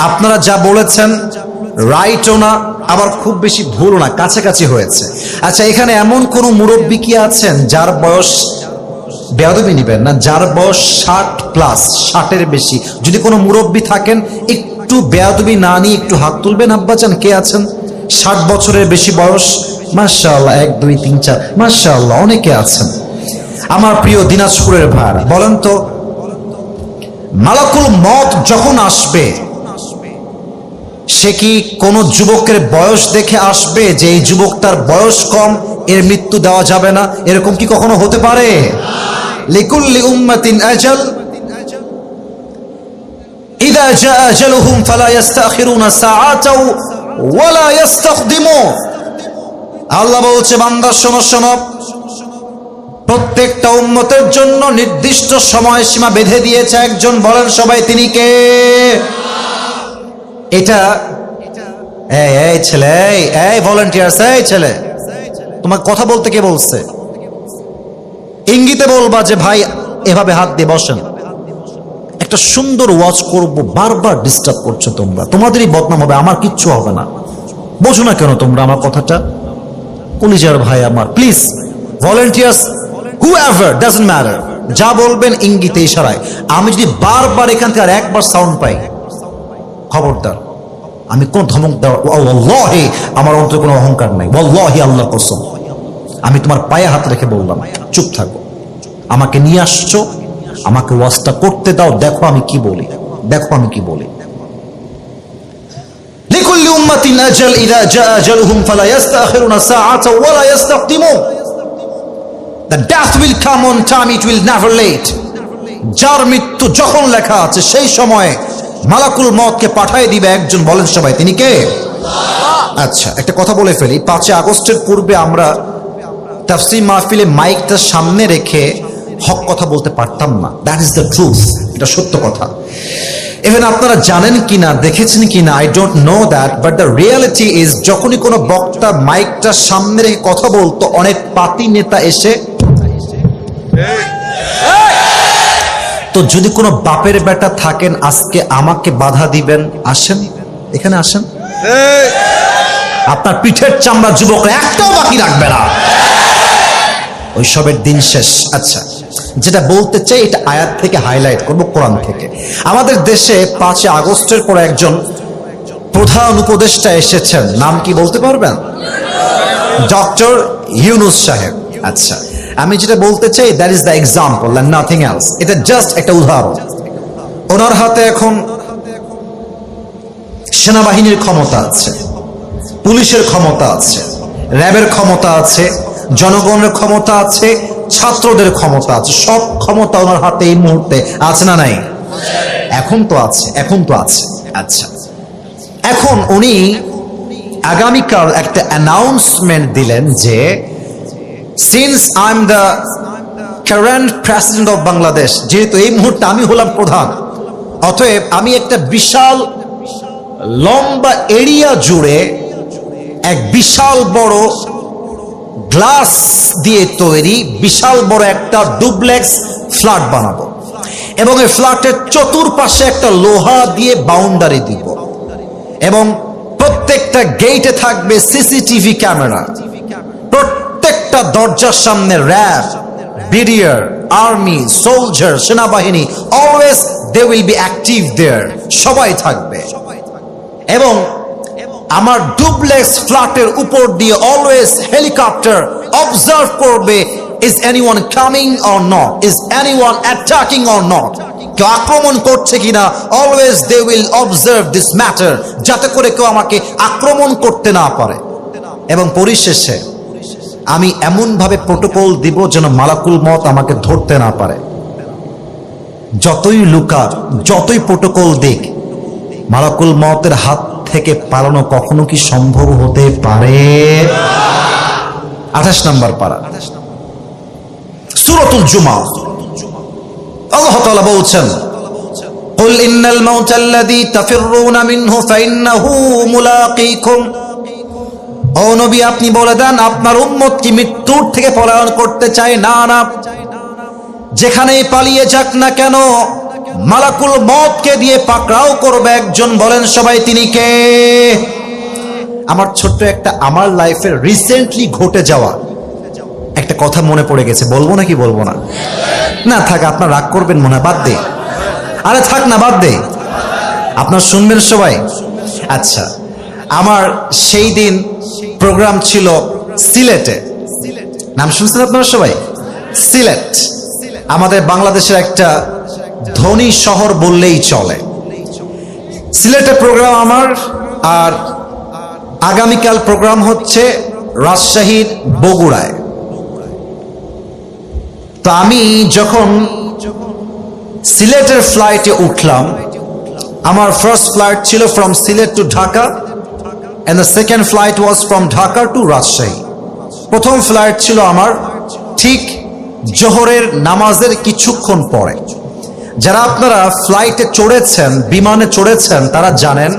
আপনারা যা বলেছেন রাইটও না, আবার খুব বেশি ভুলও না, কাছাকাছি হয়েছে। আচ্ছা, এখানে এমন কোন মুরব্বী কি আছেন যার বয়স, বেয়াদবি নিবেন না, যার বয়স 60+, 60-এর বেশি? যদি কোনো মুরব্বী থাকেন, একটু বেয়াদবি না নিয়ে একটু হাত তুলবেন। আব্বাজান কে আছেন 60 বছরের বেশি বয়স? মাশাআল্লাহ, 1, 2, 3, 4, মাশাআল্লাহ, অনেকে আছেন। আমার প্রিয় দিনাজপুরের ভাইরা, বলেন তো, মালাকুল মত যখন আসবে, সে কি কোন যুবকের বয়স দেখে আসবে যে এই যুবকটার বয়স কম, এর মৃত্যু দেওয়া যাবে না? এরকম কি কখনো হতে পারে? লিকুল্লি উম্মাতিন আজাল, ইযা জা আজালুহুম ফালা ইস্তাখিরুনা সাআতাও ওয়ালা ইস্তাকদিমুন। আল্লাহ বলছে, বান্দা শোনো শোনো, প্রত্যেকটা উম্মতের জন্য নির্দিষ্ট সময়সীমা বেঁধে দিয়েছে একজন, বলেন সবাই তিনি কে? এটা এই ছেলে, এই ভলান্টিয়ার্স, এই ছেলে, তোমার কথা বলতে কে বলছে? ইঙ্গিতে বলবা যে ভাই এভাবে হাত দিয়ে বসেন। একটা সুন্দর ওয়াজ করব, বারবার ডিস্টার্ব করছো তোমরা, তোমাদেরই বদনাম হবে, আমার কিচ্ছু হবে না। বোঝো না কেন তোমরা আমার কথাটা? কলিজার ভাই আমার, please volunteers, whoever, doesn't matter, যা বলবেন ইঙ্গিতে ইশারায়। আমি যদি বারবার এখান থেকে আর একবার সাউন্ড পাই, খবরদার, আমি কোন ধমক দেওয়া, ওয়াল্লাহি আমার অন্তরে কোনো অহংকার নাই, ওয়াল্লাহি আল্লাহর কসম, আমি তোমার পায়ে হাত রেখে বললাম চুপ থাকো। আমাকে নিয়ে আসছো, আমাকে ওয়াজটা করতে দাও, দেখো আমি কি বলি, দেখো আমি কি বলি। লিকুল্লি উম্মাতিন আজাল, ইযা জাআ আজালুহুম ফালা ইস্তাখিরুনা সাআতা ওয়া লা ইস্তাকদিমুন। The death will come on time, it will never late. যার মৃত্যু যখন লেখা আছে সেই সময়ে মালাকুল মউতকে পাঠিয়ে দিবে একজন, বলেন সবাই তিনি কে? আচ্ছা, একটা কথা বলে ফেলি, 5 আগস্টের পূর্বে আমরা তাফসীর মাহফিলে মাইকটা সামনে রেখে হক কথা বলতে পারতাম না। দ্যাট ইজ দ্য ট্রুথ, এটা সত্য কথা। ইভেন আপনারা জানেন কিনা, দেখেছেন কিনা, I don't know that, but the reality is, যখনই কোনো বক্তা মাইকটা সামনে রেখে কথা বলতো, অনেক পাতি নেতা এসে, তো যদি কোনো বাপের বেটা থাকেন আজকে আমাকে বাধা দিবেন, আসেন এখানে আসেন, আপনার পিঠের চামড়া যুবকরা একটাও বাকি রাখবে না, ওইসবের দিন শেষ। আচ্ছা, যেটা বলতে চাই এটা আয়াত থেকে হাইলাইট করব, কোরআন থেকে। আমাদের দেশে 5 আগস্টের পর একজন প্রধান উপদেষ্টা এসেছেন, নাম কি বলতে পারবেন? ডক্টর ইউনূস সাহেব। আচ্ছা, আমি যেটা বলতে চাই, that is the example and nothing else, এটা জাস্ট একটা উদাহরণ। ওনার হাতে এখন সেনাবাহিনীর ক্ষমতা আছে, পুলিশের ক্ষমতা আছে, র্যাবের ক্ষমতা আছে, জনগণের ক্ষমতা আছে, ছাত্রদের ক্ষমতা আছে, সব ক্ষমতা ওনার হাতে এই মুহূর্তে আছে না নাই? এখন তো আছে, এখন তো আছে। আচ্ছা, এখন উনি আগামীকাল একটা অ্যানাউন্সমেন্ট দিলেন যে since I am the current president of Bangladesh, যেহেতু এই মুহূর্তে আমি হলাম প্রধান, অতএব আমি একটা বিশাল লম্বা এরিয়া জুড়ে এক বিশাল বড় গ্লাস দিয়ে তৈরি বিশাল বড় একটা ডুপ্লেক্স ফ্ল্যাট বানাবো, এবং এই ফ্ল্যাটের চতুর্পাশে একটা লোহা দিয়ে বাউন্ডারি দিব, এবং প্রত্যেকটা গেটে থাকবে সিসিটিভি ক্যামেরা, প্রত্যেকটা দরজার সামনে র্যাব, বিডিআর, আর্মি, সোলজার, সেনাবাহিনী, always they will be active there, সবাই থাকবে। এবং আমার ডুপ্লেক্স ফ্ল্যাটের উপর দিয়ে অলওয়েজ হেলিকপ্টার অবজার্ভ করবে, is anyone coming or not, is anyone attacking or not, কেউ আক্রমণ করছে কিনা, always they will observe this matter, যাতে করে কেউ আমাকে আক্রমণ করতে না পারে। এবং পরিশেষে আমি এমন ভাবে প্রোটোকল দিব যেন মালাকুল মউত আমাকে ধরতে না পারে। যতই লুকার, যতই প্রোটোকল দিক, মালাকুল মউতের হাত থেকে পালানো কখনো কি সম্ভব হতে পারে? 28 নম্বর পারা, সূরাতুল জুমা, আল্লাহ তাআলা বলছেন, কুল ইন্নাল মাউতাল্লাযী তাফিররুনা মিনহু ফাইন্নাহু মুলাকীকুম। ও নবী, আপনি বলে দেন আপনার উম্মত কি মৃত্যুর থেকে পলায়ন করতে চায়? না না, যেখানেই পালিয়ে যাক না কেন মালাকুল মউতকে দিয়ে পাকড়াও করবে একজন, বলেন সবাই তিনি কে? আমার ছোট্ট একটা, আমার লাইফের রিসেন্টলি ঘটে যাওয়া একটা কথা মনে পড়ে গেছে, বলবো নাকি বলবো না? না থাক, আপনার রাগ করবেন মনে হয়, বাদ দে, আরে থাক না, বাদ দে, আপনার শুনবেন সবাই। আচ্ছা, আমার সেই দিন প্রোগ্রাম ছিল সিলেটে, নাম শুনছেন আপনারা সবাই? সিলেট আমাদের বাংলাদেশের একটা ধনী শহর বললেই চলে। সিলেটে প্রোগ্রাম আমার, আর আগামীকাল প্রোগ্রাম হচ্ছে রাজশাহীর বগুড়ায়। তো আমি যখন সিলেটের ফ্লাইটে উঠলাম, আমার ফার্স্ট ফ্লাইট ছিল from Sylhet to Dhaka, and the second flight was from Dhaka to Rajshahi. প্রথম ফ্লাইট ছিল আমার ঠিক জোহরের নামাজের কিছুক্ষণ পরে। যারা আপনারা ফ্লাইটে চড়েছেন, বিমানে চড়েছেন, তারা জানেন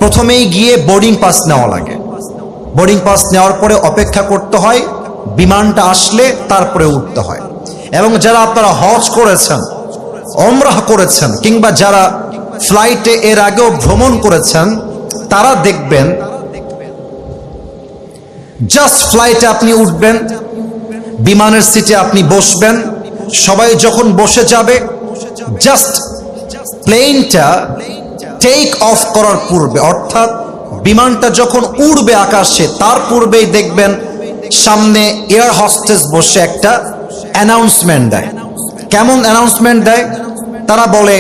প্রথমেই গিয়ে বোর্ডিং পাস নেওয়া লাগে। বোর্ডিং পাস নেওয়ার পরে অপেক্ষা করতে হয়, বিমানটা আসলে তারপরে উঠতে হয়। এবং যারা আপনারা হজ করেছেন, ওমরাহ করেছেন, কিংবা যারা ফ্লাইটে এর আগেও ভ্রমণ করেছেন, তারা দেখবেন জাস্ট ফ্লাইটে আপনি উঠবেন, বিমানের সিটে আপনি বসবেন, সবাই যখন বসে যাবে, জাস্ট প্লেনটা টেক অফ করার পূর্বে, অর্থাৎ বিমানটা যখন উড়বে আকাশে, তার পূর্বেই দেখবেন সামনে এয়ার হোস্টেস বসে একটা অ্যানাউন্সমেন্ট দেয়। কেমন অ্যানাউন্সমেন্ট দেয়? তারা বলে,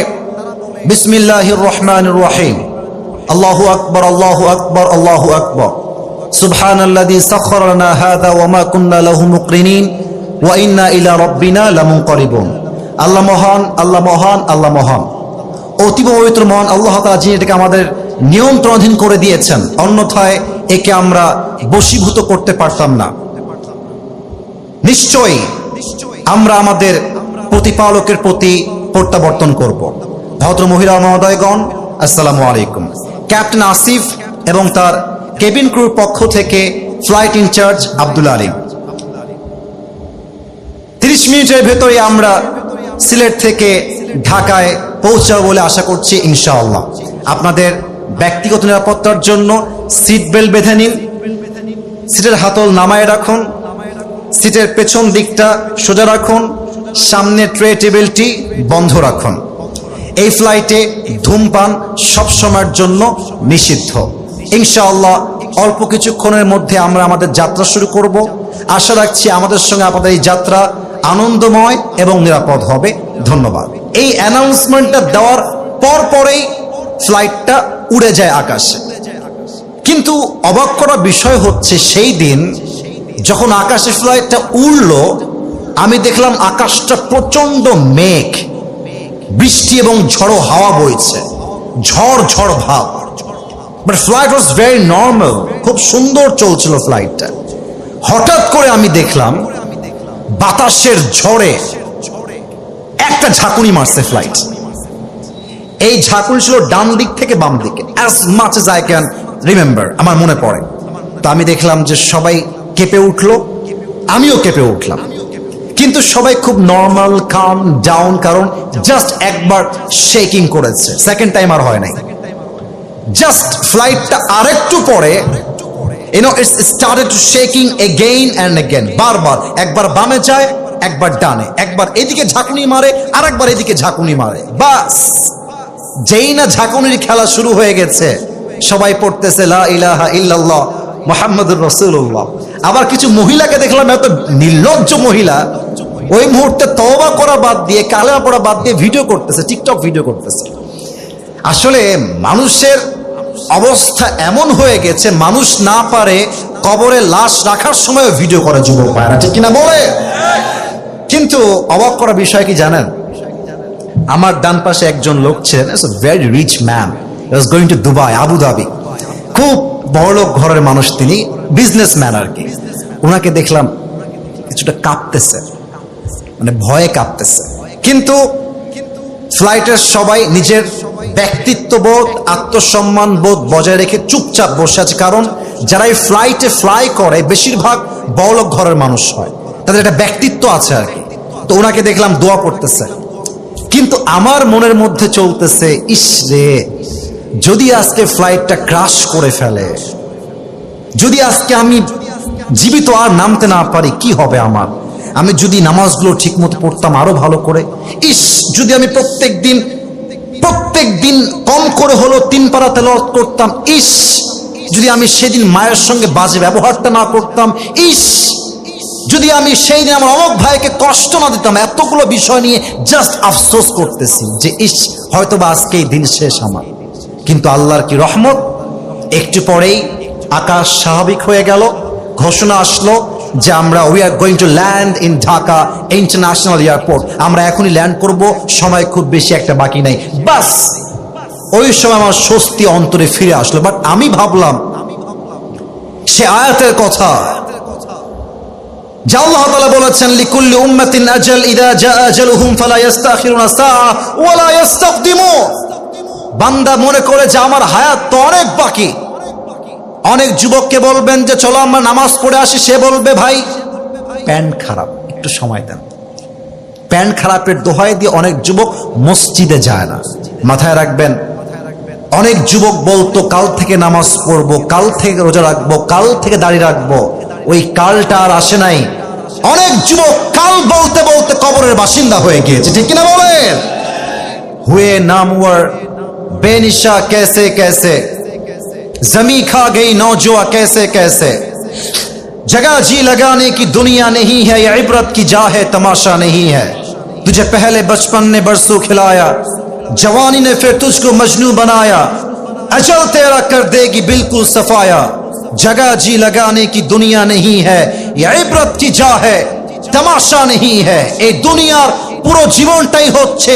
বিসমিল্লাহির রহমানির রহিম, আল্লাহু আকবার, আল্লাহু আকবার, আল্লাহু আকবার, সুবহানাল্লাযী সাখখারা লানা হাযা ওয়া মা কুন্না লাহু মুকরিনিন ওয়া ইন্না ইলা রাব্বিনা লামুনকালিবুন। আল্লাহ মহান, আল্লাহ মহান, আল্লাহ মহান, অতীব পবিত্র মহান আল্লাহ তাআলা, যিনি এটাকে আমাদের নিয়ন্ত্রণাধীন করে দিয়েছেন, অন্যথায় একে আমরা বশীভূত করতে পারতাম না। নিশ্চয়ই আমরা আমাদের প্রতিপালকের প্রতি প্রত্যাবর্তন করব। ভদ্র মহিলা মহোদয়গণ, আসসালামু আলাইকুম। ক্যাপ্টেন আসিফ এবং তার কেবিন ক্রুর পক্ষ থেকে ফ্লাইট ইনচার্জ আব্দুল আলিম। 30 মিনিটের ভেতরে আমরা সিলেট থেকে ঢাকায় পৌঁছাবো বলে আশা করছি ইনশাআল্লাহ। আপনাদের ব্যক্তিগত নিরাপত্তার জন্য সিট বেল্ট বেঁধে নিন, সিটের হাতল নামায় রাখুন, সিটের পেছন দিকটা সোজা রাখুন, সামনে ট্রে টেবিলটি বন্ধ রাখুন। এই ফ্লাইটে ধূমপান সবসময়ের জন্য নিষিদ্ধ। ইনশাআল্লাহ অল্প কিছুক্ষণের মধ্যে আমরা আমাদের যাত্রা শুরু করব। আশা রাখছি আমাদের সঙ্গে আপনাদের এই যাত্রা আনন্দময় এবং নিরাপদ হবে। ধন্যবাদ। এই অ্যানাউন্সমেন্টটা দেওয়ার পরেই ফ্লাইটটা উড়ে যায় আকাশে। কিন্তু অবাক করা বিষয় হচ্ছে, সেই দিন যখন আকাশে ফ্লাইটটা উড়লো, আমি দেখলাম আকাশটা প্রচন্ড মেঘ, বৃষ্টি এবং ঝড়ো হাওয়া বইছে, ঝড় ঝড় ভাব। But flight was very normal, খুব সুন্দর চলছিল ফ্লাইটটা। হঠাৎ করে আমি দেখলাম বাতাসের ঝড়ে একটা ঝাঁকুনি মারছে ফ্লাইট। এই ঝাঁকুনি ছিল ডান দিক থেকে বাম দিকে, as much as I can remember, আমার মনে পড়ে। তো আমি দেখলাম যে সবাই কেঁপে উঠলো, আমিও কেঁপে উঠলাম, কিন্তু সবাই খুব নর্মাল, কাম ডাউন, কারণ জাস্ট একবার শেকিং করেছে, সেকেন্ড টাইম আর হয় নাই। জাস্ট ফ্লাইটটা আরেকটু পরে it's started to shaking again and again, বারবার, একবার বামে যায়, একবার ডানে, একবার এদিকে ঝাঁকুনি মারে, আর একবার এদিকে ঝাঁকুনি মারে। বাস, যেই না ঝাঁকুনির খেলা শুরু হয়ে গেছে, সবাই পড়তেছে লা ইলাহা ইল্লাল্লাহ মুহাম্মাদুর রাসূলুল্লাহ। আবার কিছু মহিলাকে দেখলাম, এত নির্লজ্জ মহিলা, ওই মুহূর্তে তওবা করা বাদ দিয়ে, কালেমা পড়া বাদ দিয়ে ভিডিও করতেছে, টিকটক ভিডিও করতেছে। আসলে মানুষের অবস্থা এমন হয়ে গেছে, মানুষ না পারে কবরে লাশ রাখার সময় ভিডিও করে যুবক ভাইরা, ঠিক কিনা বলে? কিন্তু অবাক করা বিষয় কি জানেন, আমার ডান পাশে একজন লোক ছিলেন, very rich man, was going to Dubai, Abu Dhabi, খুব বড়লোক ঘরের মানুষ, তিনি বিজনেসম্যান আর কি। ওনাকে দেখলাম কিছুটা কাঁপতেছে, মানে ভয়ে কাঁপতেছে। কিন্তু ফ্লাইটের সবাই নিজের ব্যক্তিত্ববোধ, আত্মসম্মান বোধ বজায় রেখে চুপচাপ বসে আছে, কারণ যারা এই ফ্লাইটে ফ্লাই করে বেশিরভাগ বড়লোক ঘরের মানুষ হয়, তাদের একটা ব্যক্তিত্ব আছে আর কি। তো ওনাকে দেখলাম দোয়া করতেছে, কিন্তু আমার মনের মধ্যে চলতেছে, ইস রে, যদি আজকে ফ্লাইটটা ক্রাশ করে ফেলে, যদি আজকে আমি জীবিত আর নামতে না পারি, কি হবে আমার? আমি যদি নামাজগুলো ঠিক মতো পড়তাম আরো ভালো করে, ইস, যদি আমি প্রত্যেক দিন কম করে হলো 3 পারা তেলাওয়াত করতাম, ইস, যদি আমি সেদিন মায়ের সঙ্গে বাজে ব্যবহারটা না করতাম, ইস, যদি আমি সেই দিন আমার অমুক ভাইকে কষ্ট না দিতাম। এতগুলো বিষয় নিয়ে জাস্ট আফসোস করতেছি যে ইস, হয়তো বা আজকে এই দিন শেষ আমার। কিন্তু আল্লাহর কি রহমত, একটু পরেই আকাশ স্বাভাবিক হয়ে গেল, ঘোষণা আসলো যে আমরা we are going to land in Dhaka international airport. আমরা এখনই ল্যান্ড করব, সময় খুব বেশি একটা বাকি নাই। বাস, ওই সময় আমার স্বস্তি অন্তরে ফিরে আসলো। বাট আমি ভাবলাম সে আয়াতের কথা, যা আল্লাহ তাআলা বলেছেন লিকুল্লি উম্মাতিন আজাল ইযা জাআ আজালুহুম ফালা ইস্তাখিরুনা সাআ ওয়া লা ইস্তাকদিমুন। বান্দা মনে করে যে আমার হায়াত তো অনেক বাকি। অনেক যুবককে বলবেন যে চলো আমরা নামাজ পড়ে আসি, সে বলবে ভাই প্যান্ট খারাপ, একটু সময় দেন। প্যান্ট খারাপের দোহাই দিয়ে অনেক যুবক মসজিদে যায় না। মাথায় রাখবেন, অনেক যুবক বলতো কাল থেকে নামাজ পড়বো, কাল থেকে রোজা রাখবো, কাল থেকে দাড়ি রাখবো, ওই কালটা আর আসে নাই। অনেক যুবক কাল বলতে বলতে কবরের বাসিন্দা হয়ে গিয়েছে, ঠিক কিনা বলেন? হুয়ে নামওয়ার बेनिशा कैसे कैसे जमी खा गई नौजुआ कैसे कैसे जगह जी लगाने की दुनिया नहीं है, ये इबरत की जा है तमाशा नहीं है। तुझे पहले बचपन ने बरसों खिलाया, जवानी ने फिर तुझको मजनू बनाया, अजल तेरा कर देगी बिल्कुल सफाया। जगह जी लगाने की दुनिया नहीं है, ये इबरत की जा है तमाशा नहीं है। ये दुनियार পুরো জীবনটাই হচ্ছে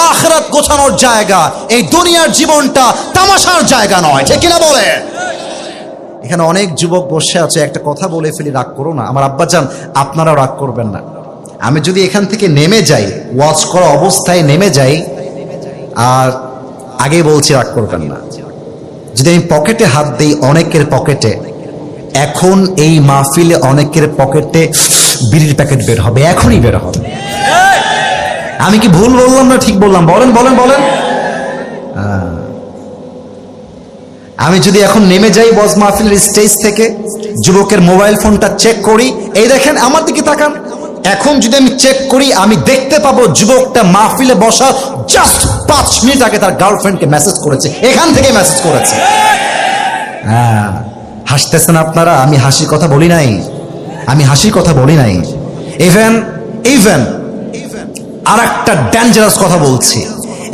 আখিরাত গোছানোর জায়গা, এই দুনিয়ার জীবনটা তামাশার জায়গা নয়, ঠিক কিনা বলে? এখানে অনেক যুবক বসে আছে, একটা কথা বলে ফেলি, রাগ করো না আমার আব্বাজান, আপনারাও রাগ করবেন না। আমি যদি এখান থেকে নেমে যাই, ওয়াচ করা অবস্থায় নেমে যাই, আর আগে বলছি রাগ করবেন না, যদি আমি পকেটে হাত দিই অনেকের পকেটে, এখন এই মাহফিলে অনেকের পকেটে বিড়ির প্যাকেট বের হবে, এখনই বের হবে। আমি কি ভুল বললাম না ঠিক বললাম? বলেন বলেন বলেন। আমি যদি এখন নেমে যাই ওয়াজ মাহফিলের স্টেজ থেকে, যুবকের মোবাইল ফোনটা চেক করি, এই দেখেন আমার দিকে তাকান, এখন যদি আমি চেক করি আমি দেখতে পাবো যুবকটা মাহফিলে বসা জাস্ট 5 মিনিট আগে তার গার্লফ্রেন্ডকে মেসেজ করেছে, এখান থেকে মেসেজ করেছে। হ্যাঁ, হাসতেছেন আপনারা, আমি হাসির কথা বলি নাই, আমি হাসির কথা বলি নাই। ইভেন আর একটা ডেঞ্জারাস কথা বলছি,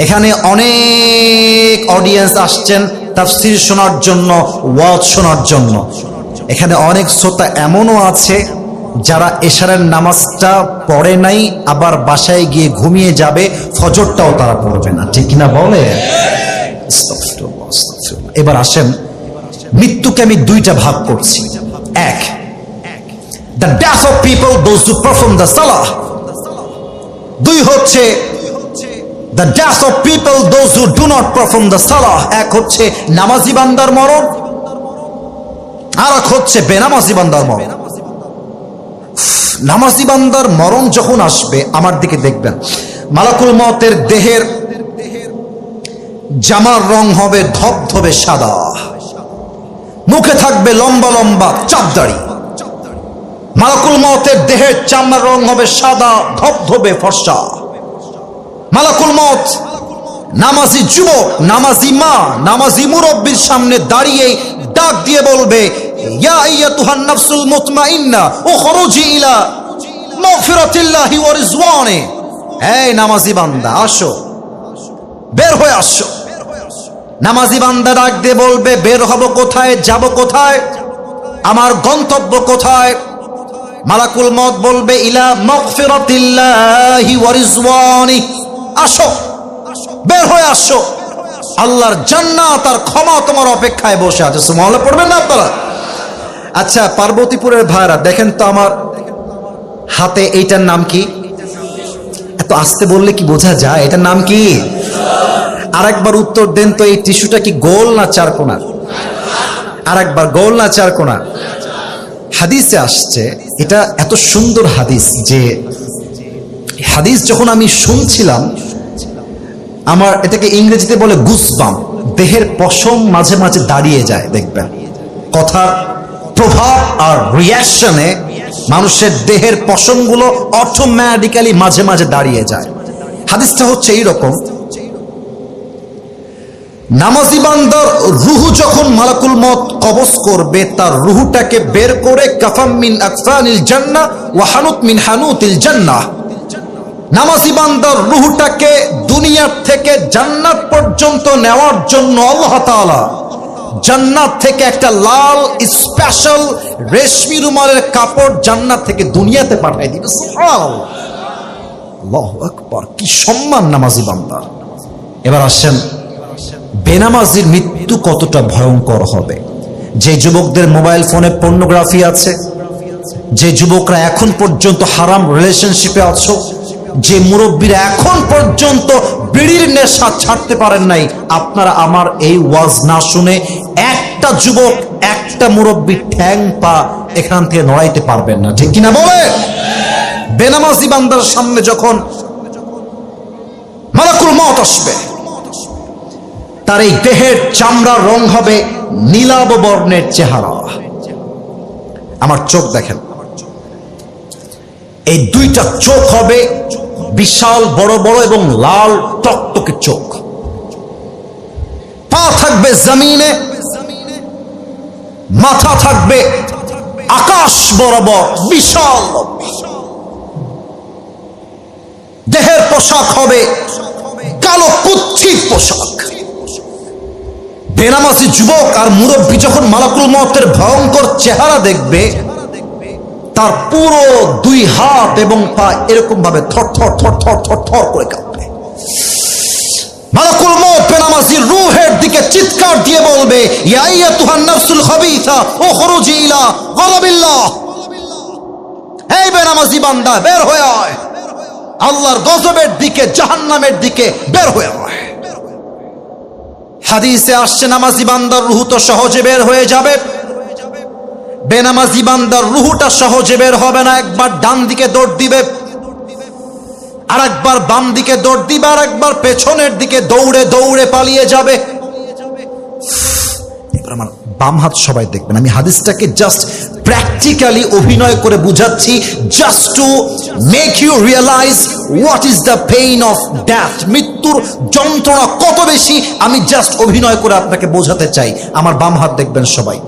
এখানে অনেক অডিয়েন্স আসছেন তাফসীর শোনার জন্য, ওয়াজ শোনার জন্য। এখানে অনেক শ্রোতা এমনও আছে যারা এশারের নামাজটা পড়ে নাই, আবার বাসায় গিয়ে ঘুমিয়ে যাবে, ফজরটাও তারা পড়বে না, ঠিক কিনা বলে? এবার আসেন, মৃত্যুকে আমি দুইটা ভাগ করছি। এক, the death of people those who perform the সালাহ। দুই হচ্ছে the death of people those who do not perform the salah। এক হচ্ছে নামাজি বান্দার মরণ, আর এক হচ্ছে বেনামাজি বান্দার মরণ। নামাজি বান্দার মরণ যখন আসবে, আমার দিকে দেখবেন, মালাকুল মওতের দেহের জামার রং হবে ধবধবে সাদা, মুখে থাকবে লম্বা লম্বা চাপদাড়ি। মালাকুল মওতের দেহের চামড়ার রং হবে সাদা ধবধবে ফর্সা। মালাকুল মওত নামাজি যুবক, নামাজি মা, নামাজি মুরব্বির সামনে দাঁড়িয়ে ডাক দিয়ে বলবে, ইয়া আইয়াতুহান নাফসুল মুতমাইন্না উখরুজি ইলা মাগফিরাতিল্লাহি ওয়া রিজওয়ানি। এই নামাজি বান্দা আসো, বের হয়ে আসো। নামাজি বান্দা ডাক দিয়ে বলবে, বের হব কোথায়, যাব কোথায়, আমার গন্তব্য কোথায়? মালাকুল মওত বলবে, ইলা মাগফিরাতিল্লাহি ওয়া রিজওয়ানি। আসো, বের হয়ে আসো, আল্লাহর জান্নাত আর ক্ষমা তোমার অপেক্ষায় বসে আছে। সুবহানাল্লাহ পড়বেন না আপনারা? আচ্ছা, পার্বতীপুরের ভাইরা দেখেন তো আমার হাতে, এইটার নাম কি? এত আস্তে বললে কি বোঝা যায়? এটার নাম কি? আরেকবার উত্তর দেন তো, এই টিস্যুটা কি গোল না চারকোনা? আরেকবার, গোল না চারকোনা? হাদিসে আসছে, এটা এত সুন্দর হাদিস যে হাদিস যখন আমি শুনছিলাম, আমার এটাকে ইংরেজিতে বলে গুসবাম, দেহের পশম মাঝে মাঝে দাঁড়িয়ে যায়। দেখবেন কথার প্রভাব আর রিয়াকশনে মানুষের দেহের পশমগুলো অটোমেটিক্যালি মাঝে মাঝে দাঁড়িয়ে যায়। হাদিসটা হচ্ছে এইরকম, নামাজি বান্দার রুহু যখন মালাকুল মওত কবজ করবে, তার রুহুটাকে বের করে কাফাম মিন আকফানিল জান্নাহ ওয়া হানুত মিন হানুতিল জান্নাহ, নামাজি বান্দার রুহুটাকে দুনিয়ার থেকে জান্নাত পর্যন্ত নেওয়ার জন্য আল্লাহ তাআলা জান্নাত থেকে একটা লাল স্পেশাল রেশমি রুমালের কাপড় জান্নাত থেকে দুনিয়াতে পাঠিয়ে দিবে। সুবহানাল্লাহ, আল্লাহু আকবার, কি সম্মান নামাজি বান্দার। এবার আসেন, বেনামাজির মৃত্যু কতটা ভয়ঙ্কর হবে। যে যুবকদের মোবাইল ফোনে পর্নোগ্রাফি আছে, যে যুবকরা এখন পর্যন্ত হারাম রিলেশনশিপে আছো, যে মুরব্বীরা এখন পর্যন্ত বিড়ির নেশা ছাড়তে পারেন নাই, আপনারা আমার এই ওয়াজ না শুনে একটা যুবক, একটা মুরব্বী ঠ্যাং পা এখান থেকে নড়াইতে পারবেন না, ঠিক কিনা বলে? বেনামাজি বান্দার সামনে যখন মালাকুল মউত আসবে, তার এই দেহের চামড়ার রং হবে নীলাভ বর্ণের চেহারা। আমার চোখ দেখেন, এই দুইটা চোখ হবে বিশাল বড় বড় এবং লাল টকটকে চোখ। পা থাকবে জমিনে, মাথা থাকবে আকাশ বরাবর বিশাল। দেহের পোশাক হবে কালো কুচ্ছিত পোশাক। বেনামাজি যুবক আর মুরব্বী যখন মালাকুল মউতের ভয়ঙ্কর চেহারা দেখবে, তার পুরো দুই হাত এবং পা এরকম ভাবে থর থর থর থর থর থর করে কাঁপবে। মালাকুল মউত বেনামাজির রূহের দিকে চিৎকার দিয়ে বলবে, ইয়া আইয়াতুহান নাফসুল খাবিসা উখরুজি ইলা গযাবিল্লাহ। হে বেনামাজি বান্দা, বের হয়ে আয়, আল্লাহর গজবের দিকে, জাহান্নামের দিকে বের হয়ে আয়। হাদিসে আসছে, নামাজি বান্দার রূহ তো সহজে বের হয়ে যাবে, বেনামাজি বান্দার রূহটা সহজে বের হবে না। একবার ডান দিকে দৌড় দিবে, আর একবার বাম দিকে দৌড় দিবে, আর একবার পেছনের দিকে দৌড়ে দৌড়ে পালিয়ে যাবে। এবার আমার বাম হাত সবাই দেখবেন, আমি হাদিসটাকে জাস্ট প্র্যাকটিক্যালি অভিনয় করে বুঝাচ্ছি, just to make you realise what is the pain of death. মৃত্যুর যন্ত্রণা কত বেশি, আমি জাস্ট অভিনয় করে আপনাকে বোঝাতে চাই। আমার বাম হাত দেখবেন সবাই।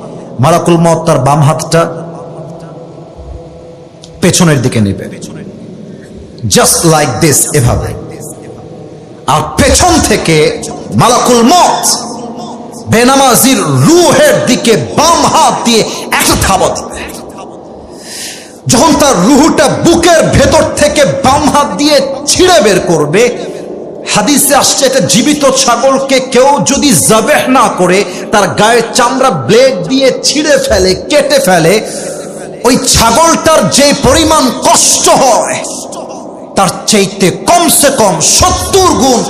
মালাকুল মউত তার বাম হাতটা পেছনের দিকে নেবে, জাস্ট লাইক দিস, এভাবে। আর পেছন থেকে মালাকুল মউত বেনামাজির রূহের দিকে বাম হাত দিয়ে একটা থাবা দিবে। যখন তার রূহটা বুকের ভেতর থেকে বাম হাত দিয়ে ছিঁড়ে বের করবে, হাদিসে আসছে, এটা জীবিত ছাগলকে কেউ যদি জাবেহ না করে তার গায়ের চামড়া ব্লেড দিয়ে ছিঁড়ে ফেলে, কেটে ফেলে, ওই ছাগলটার যে পরিমাণ কষ্ট হয় তার চাইতে কমসে কম 70 গুণ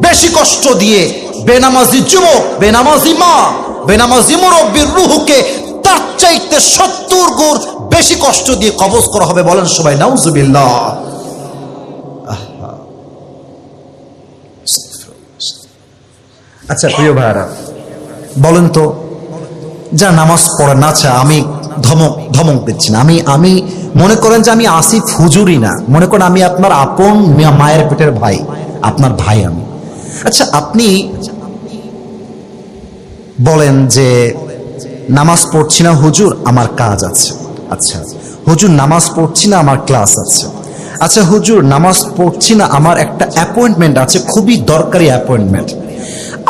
বেশি কষ্ট দিয়ে বেনামাজি যুবক, বেনামাজি মা, বেনামাজি মুরব্বীর রূহকে তার চাইতে 70 গুণ বেশি কষ্ট দিয়ে কবজ করা হবে। বলেন সবাই নাউজুবিল্লাহ। আচ্ছা প্রিয় ভাইরা, বলেন তো, যা নামাজ পড়ে না, আচ্ছা আমি ধমক দিচ্ছি না, আমি মনে করেন যে আমি আসিফ হুজুরই না, মনে করেন আমি আপনার আপন মায়ের পেটের ভাই, আপনার ভাই আমি। আচ্ছা আপনি বলেন যে নামাজ পড়ছি না হুজুর, আমার কাজ আছে। আচ্ছা হুজুর নামাজ পড়ছি না, আমার ক্লাস আছে। আচ্ছা হুজুর নামাজ পড়ছি না, আমার একটা অ্যাপয়েন্টমেন্ট আছে, খুবই দরকারি অ্যাপয়েন্টমেন্ট।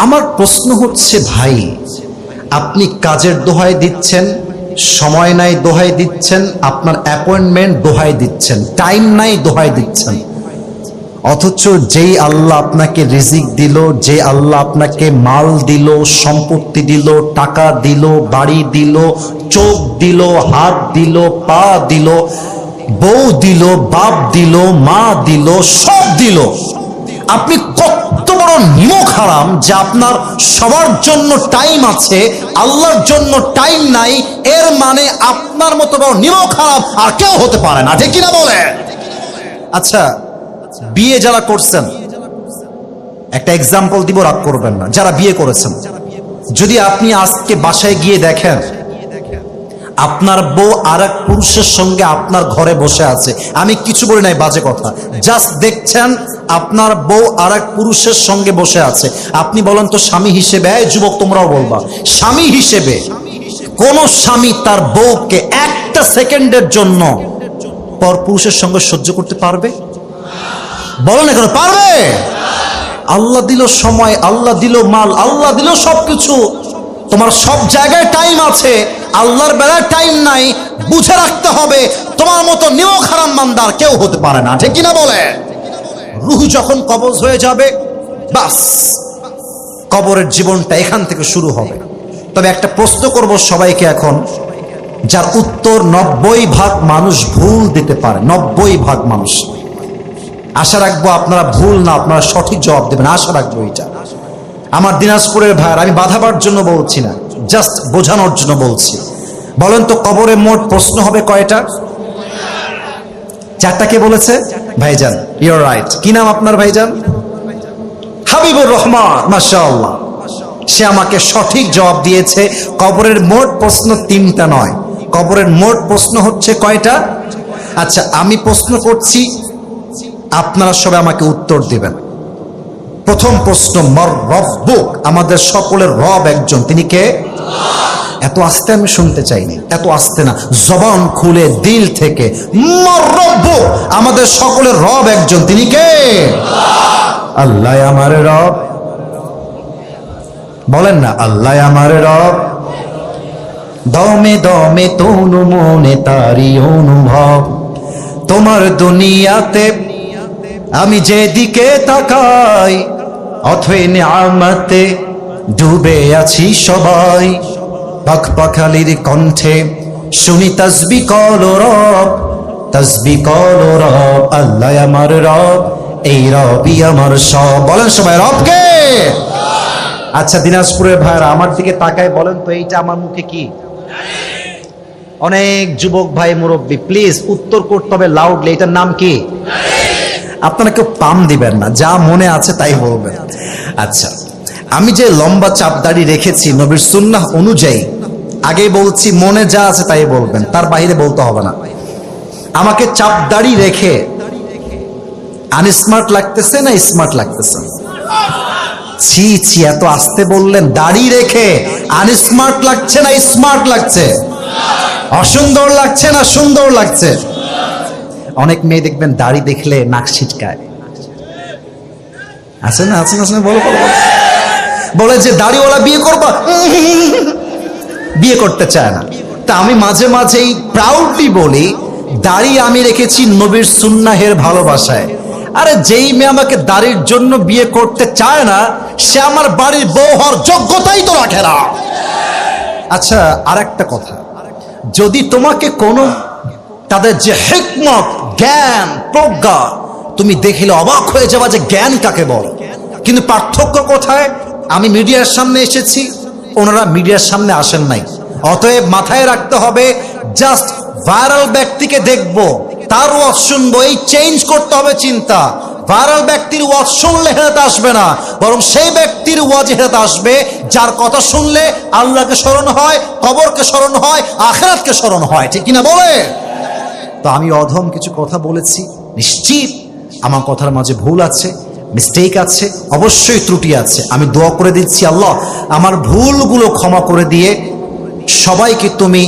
আমার প্রশ্ন হচ্ছে, ভাই আপনি কাজের দোহাই দিচ্ছেন, সময় নাই দোহাই দিচ্ছেন, আপনার অ্যাপয়েন্টমেন্ট দোহাই দিচ্ছেন, টাইম নাই দোহাই দিচ্ছেন, অথচ যেই আল্লাহ আপনাকে রিজিক দিল, যে আল্লাহ আপনাকে মাল দিল, সম্পত্তি দিল, টাকা দিল, বাড়ি দিল, চোখ দিল, হাত দিল, পা দিল, বউ দিল, বাপ দিল, মা দিল, সব দিল, আপনি কত বড় নিমক হারাম যে আপনার সবার জন্য টাইম আছে, আল্লাহর জন্য টাইম নাই। এর মানে আপনার মতো বড় নিমক হারাম আর কেউ হতে পারে না, ঠিক কিনা বলে? আচ্ছা বিয়ে যারা করছেন, একটা এক্সাম্পল দিব, রাগ করবেন না, যারা বিয়ে করেছেন, যদি আপনি আজকে বাসায় গিয়ে দেখেন আপনার বউ আর এক পুরুষের সঙ্গে আপনার ঘরে বসে আছে, আমি কিছু বলি নাই, বাজে কথা, জাস্ট দেখছেন আপনার বউ আর এক পুরুষের সঙ্গে বসে আছে, আপনি বলেন তো স্বামী হিসেবে, এই যুবক তোমরাও বলবা, স্বামী হিসেবে কোন স্বামী তার বউকে একটা সেকেন্ডের জন্য পর পুরুষের সঙ্গে সহ্য করতে পারবে? বলেন এখন, পারবে? আল্লাহ দিল সময়, আল্লাহ দিল মাল, আল্লাহ দিল সবকিছু, তোমার সব জায়গায় টাইম আছে, আল্লাহর বেলায় টাইম নাই। বুঝে রাখতে হবে, তোমার মতো নিমক হারাম বান্দার কেউ হতে পারে না, ঠিক কিনা বলে? রূহ যখন কবজ হয়ে যাবে, বাস কবরের জীবনটা এখান থেকে শুরু হবে। তবে একটা প্রশ্ন করব সবাইকে, এখন যার উত্তর 90% মানুষ ভুল দিতে পারে, 90% মানুষ। আশা রাখবো আপনারা ভুল না, আপনারা সঠিক জবাব দেবেন, আশা রাখবো। এটা আমার দিনাজপুরের ভাইয়ের, আমি বাধাবার জন্য বলছি না, জাস্ট বোঝানোর জন্য বলছি। বলেন তো কবরে মোট প্রশ্ন হবে কয়টা? 4টা। কে বলেছে? ভাইজান, ইউর রাইট। কি নাম আপনার ভাইজান? হাবিবুর রহমান, মাশাআল্লাহ। সে আমাকে সঠিক জবাব দিয়েছে। কবরের মোট প্রশ্ন 3টা নয়, কবরের মোট প্রশ্ন হচ্ছে কয়টা? আচ্ছা, আমি প্রশ্ন করছি, আপনারা সবাই আমাকে উত্তর দিবেন। প্রথম প্রশ্ন, মর রব্বুক, আমাদের সকলের রব একজন, তিনি কে? এত আস্তে আমি শুনতে চাইনি, এত আস্তে না, জবান খুলে দিল থেকে, মর রব্বুক, আমাদের সকলের রব একজন, তিনি কে? আল্লাহ আমার রব। বলেন না, আল্লাহ আমার রব। দমে দমে তনু মনে তারি অনুভব, তোমার দুনিয়াতে আমি যেদিকে তাকাই, অথই নিয়ামতে ডুবে আছি সবাই। পাখপাখালির কণ্ঠে শুনি তাসবিহ কল রব, তাসবিহ কল রব, আল্লাহ আমার রব, এই রবই আমার সব। বলেন সবাই, রবকে। আচ্ছা দিনাজপুরের ভাইরা আমার দিকে তাকায় বলেন তো, এইটা আমার মুখে কি? অনেক যুবক ভাই মুরব্বী, প্লিজ উত্তর করতে হবে লাউডলি, এটার নাম কি? আপনারা কেউ পাম দিবেন না, যা মনে আছে তাই বলবেন। আচ্ছা, আমি যে লম্বা চাপ দাড়ি রেখেছি নবীর সুন্নাহ অনুযায়ী, আগেই বলছি মনে যা আছে তাই বলবেন, তার বাইরে বলতে হবে না। আমাকে চাপ দাড়ি রেখে আনস্মার্ট লাগতেছে না স্মার্ট লাগতেছে? ছি ছি, এত আস্তে বললেন। দাড়ি রেখে আনস্মার্ট লাগছে না স্মার্ট লাগছে? অসুন্দর লাগছে না সুন্দর লাগছে? অনেক মেয়ে দেখবেন দাড়ি দেখলে নাক ছিটকায়, আছে না? আছে না? বলো বলো। বলে যে দাড়িওয়ালা বিয়ে করবা, বিয়ে করতে চায় না। তা আমি মাঝে মাঝেই প্রাউডলি বলি, দাড়ি আমি রেখেছি নবীর সুন্নাহের ভালোবাসায়। আরে যেই মেয়ে আমাকে দাড়ির জন্য বিয়ে করতে চায় না, সে আমার বাড়ির বউ হওয়ার যোগ্যতাই তো রাখে না। আচ্ছা, আর একটা কথা, যদি তোমাকে কোনো তাদের যে হিকমত, জ্ঞান, প্রজ্ঞা, তুমি দেখিলে অবাক হয়ে যাবা যে জ্ঞান কাকে বলে। কিন্তু পার্থক্য কোথায়? আমি মিডিয়ার সামনে এসেছি, ওনারা মিডিয়ার সামনে আসেন নাই। অতএব মাথায় রাখতে হবে, জাস্ট ভাইরাল ব্যক্তিকে দেখবো, তার ওয়াজ শুনবো, এই চেঞ্জ করতে হবে চিন্তা। ভাইরাল ব্যক্তির ওয়াজ শুনলে হেদায়েত আসবে না, বরং সেই ব্যক্তির ওয়াজ হেদায়েত আসবে যার কথা শুনলে আল্লাহকে স্মরণ হয়, কবরকে স্মরণ হয়, আখিরাতকে স্মরণ হয়। ঠিক কিনা বলে? তো আমি অধম কিছু কথা বলেছি, নিশ্চিত আমার কথার মাঝে ভুল আছে, মিস্টেক আছে, অবশ্যই ত্রুটি আছে। আমি দোয়া করে দিচ্ছি, আল্লাহ আমার ভুলগুলো ক্ষমা করে দিয়ে সবাইকে তুমি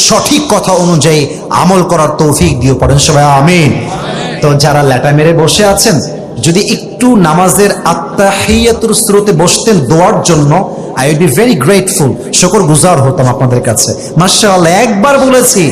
সঠিক কথা অনুযায়ী আমল করার তৌফিক দিও। পড়েন সবাই আমিন। তো যারা ল্যাটা মেরে বসে আছেন, যদি একটু নামাজের আত্তাহিয়াতুর সুরতে বসতেন দোয়ার জন্য, I will be very grateful, শুকরগুজার হতাম আপনাদের কাছে। মাশাআল্লাহ, একবার বলেছি।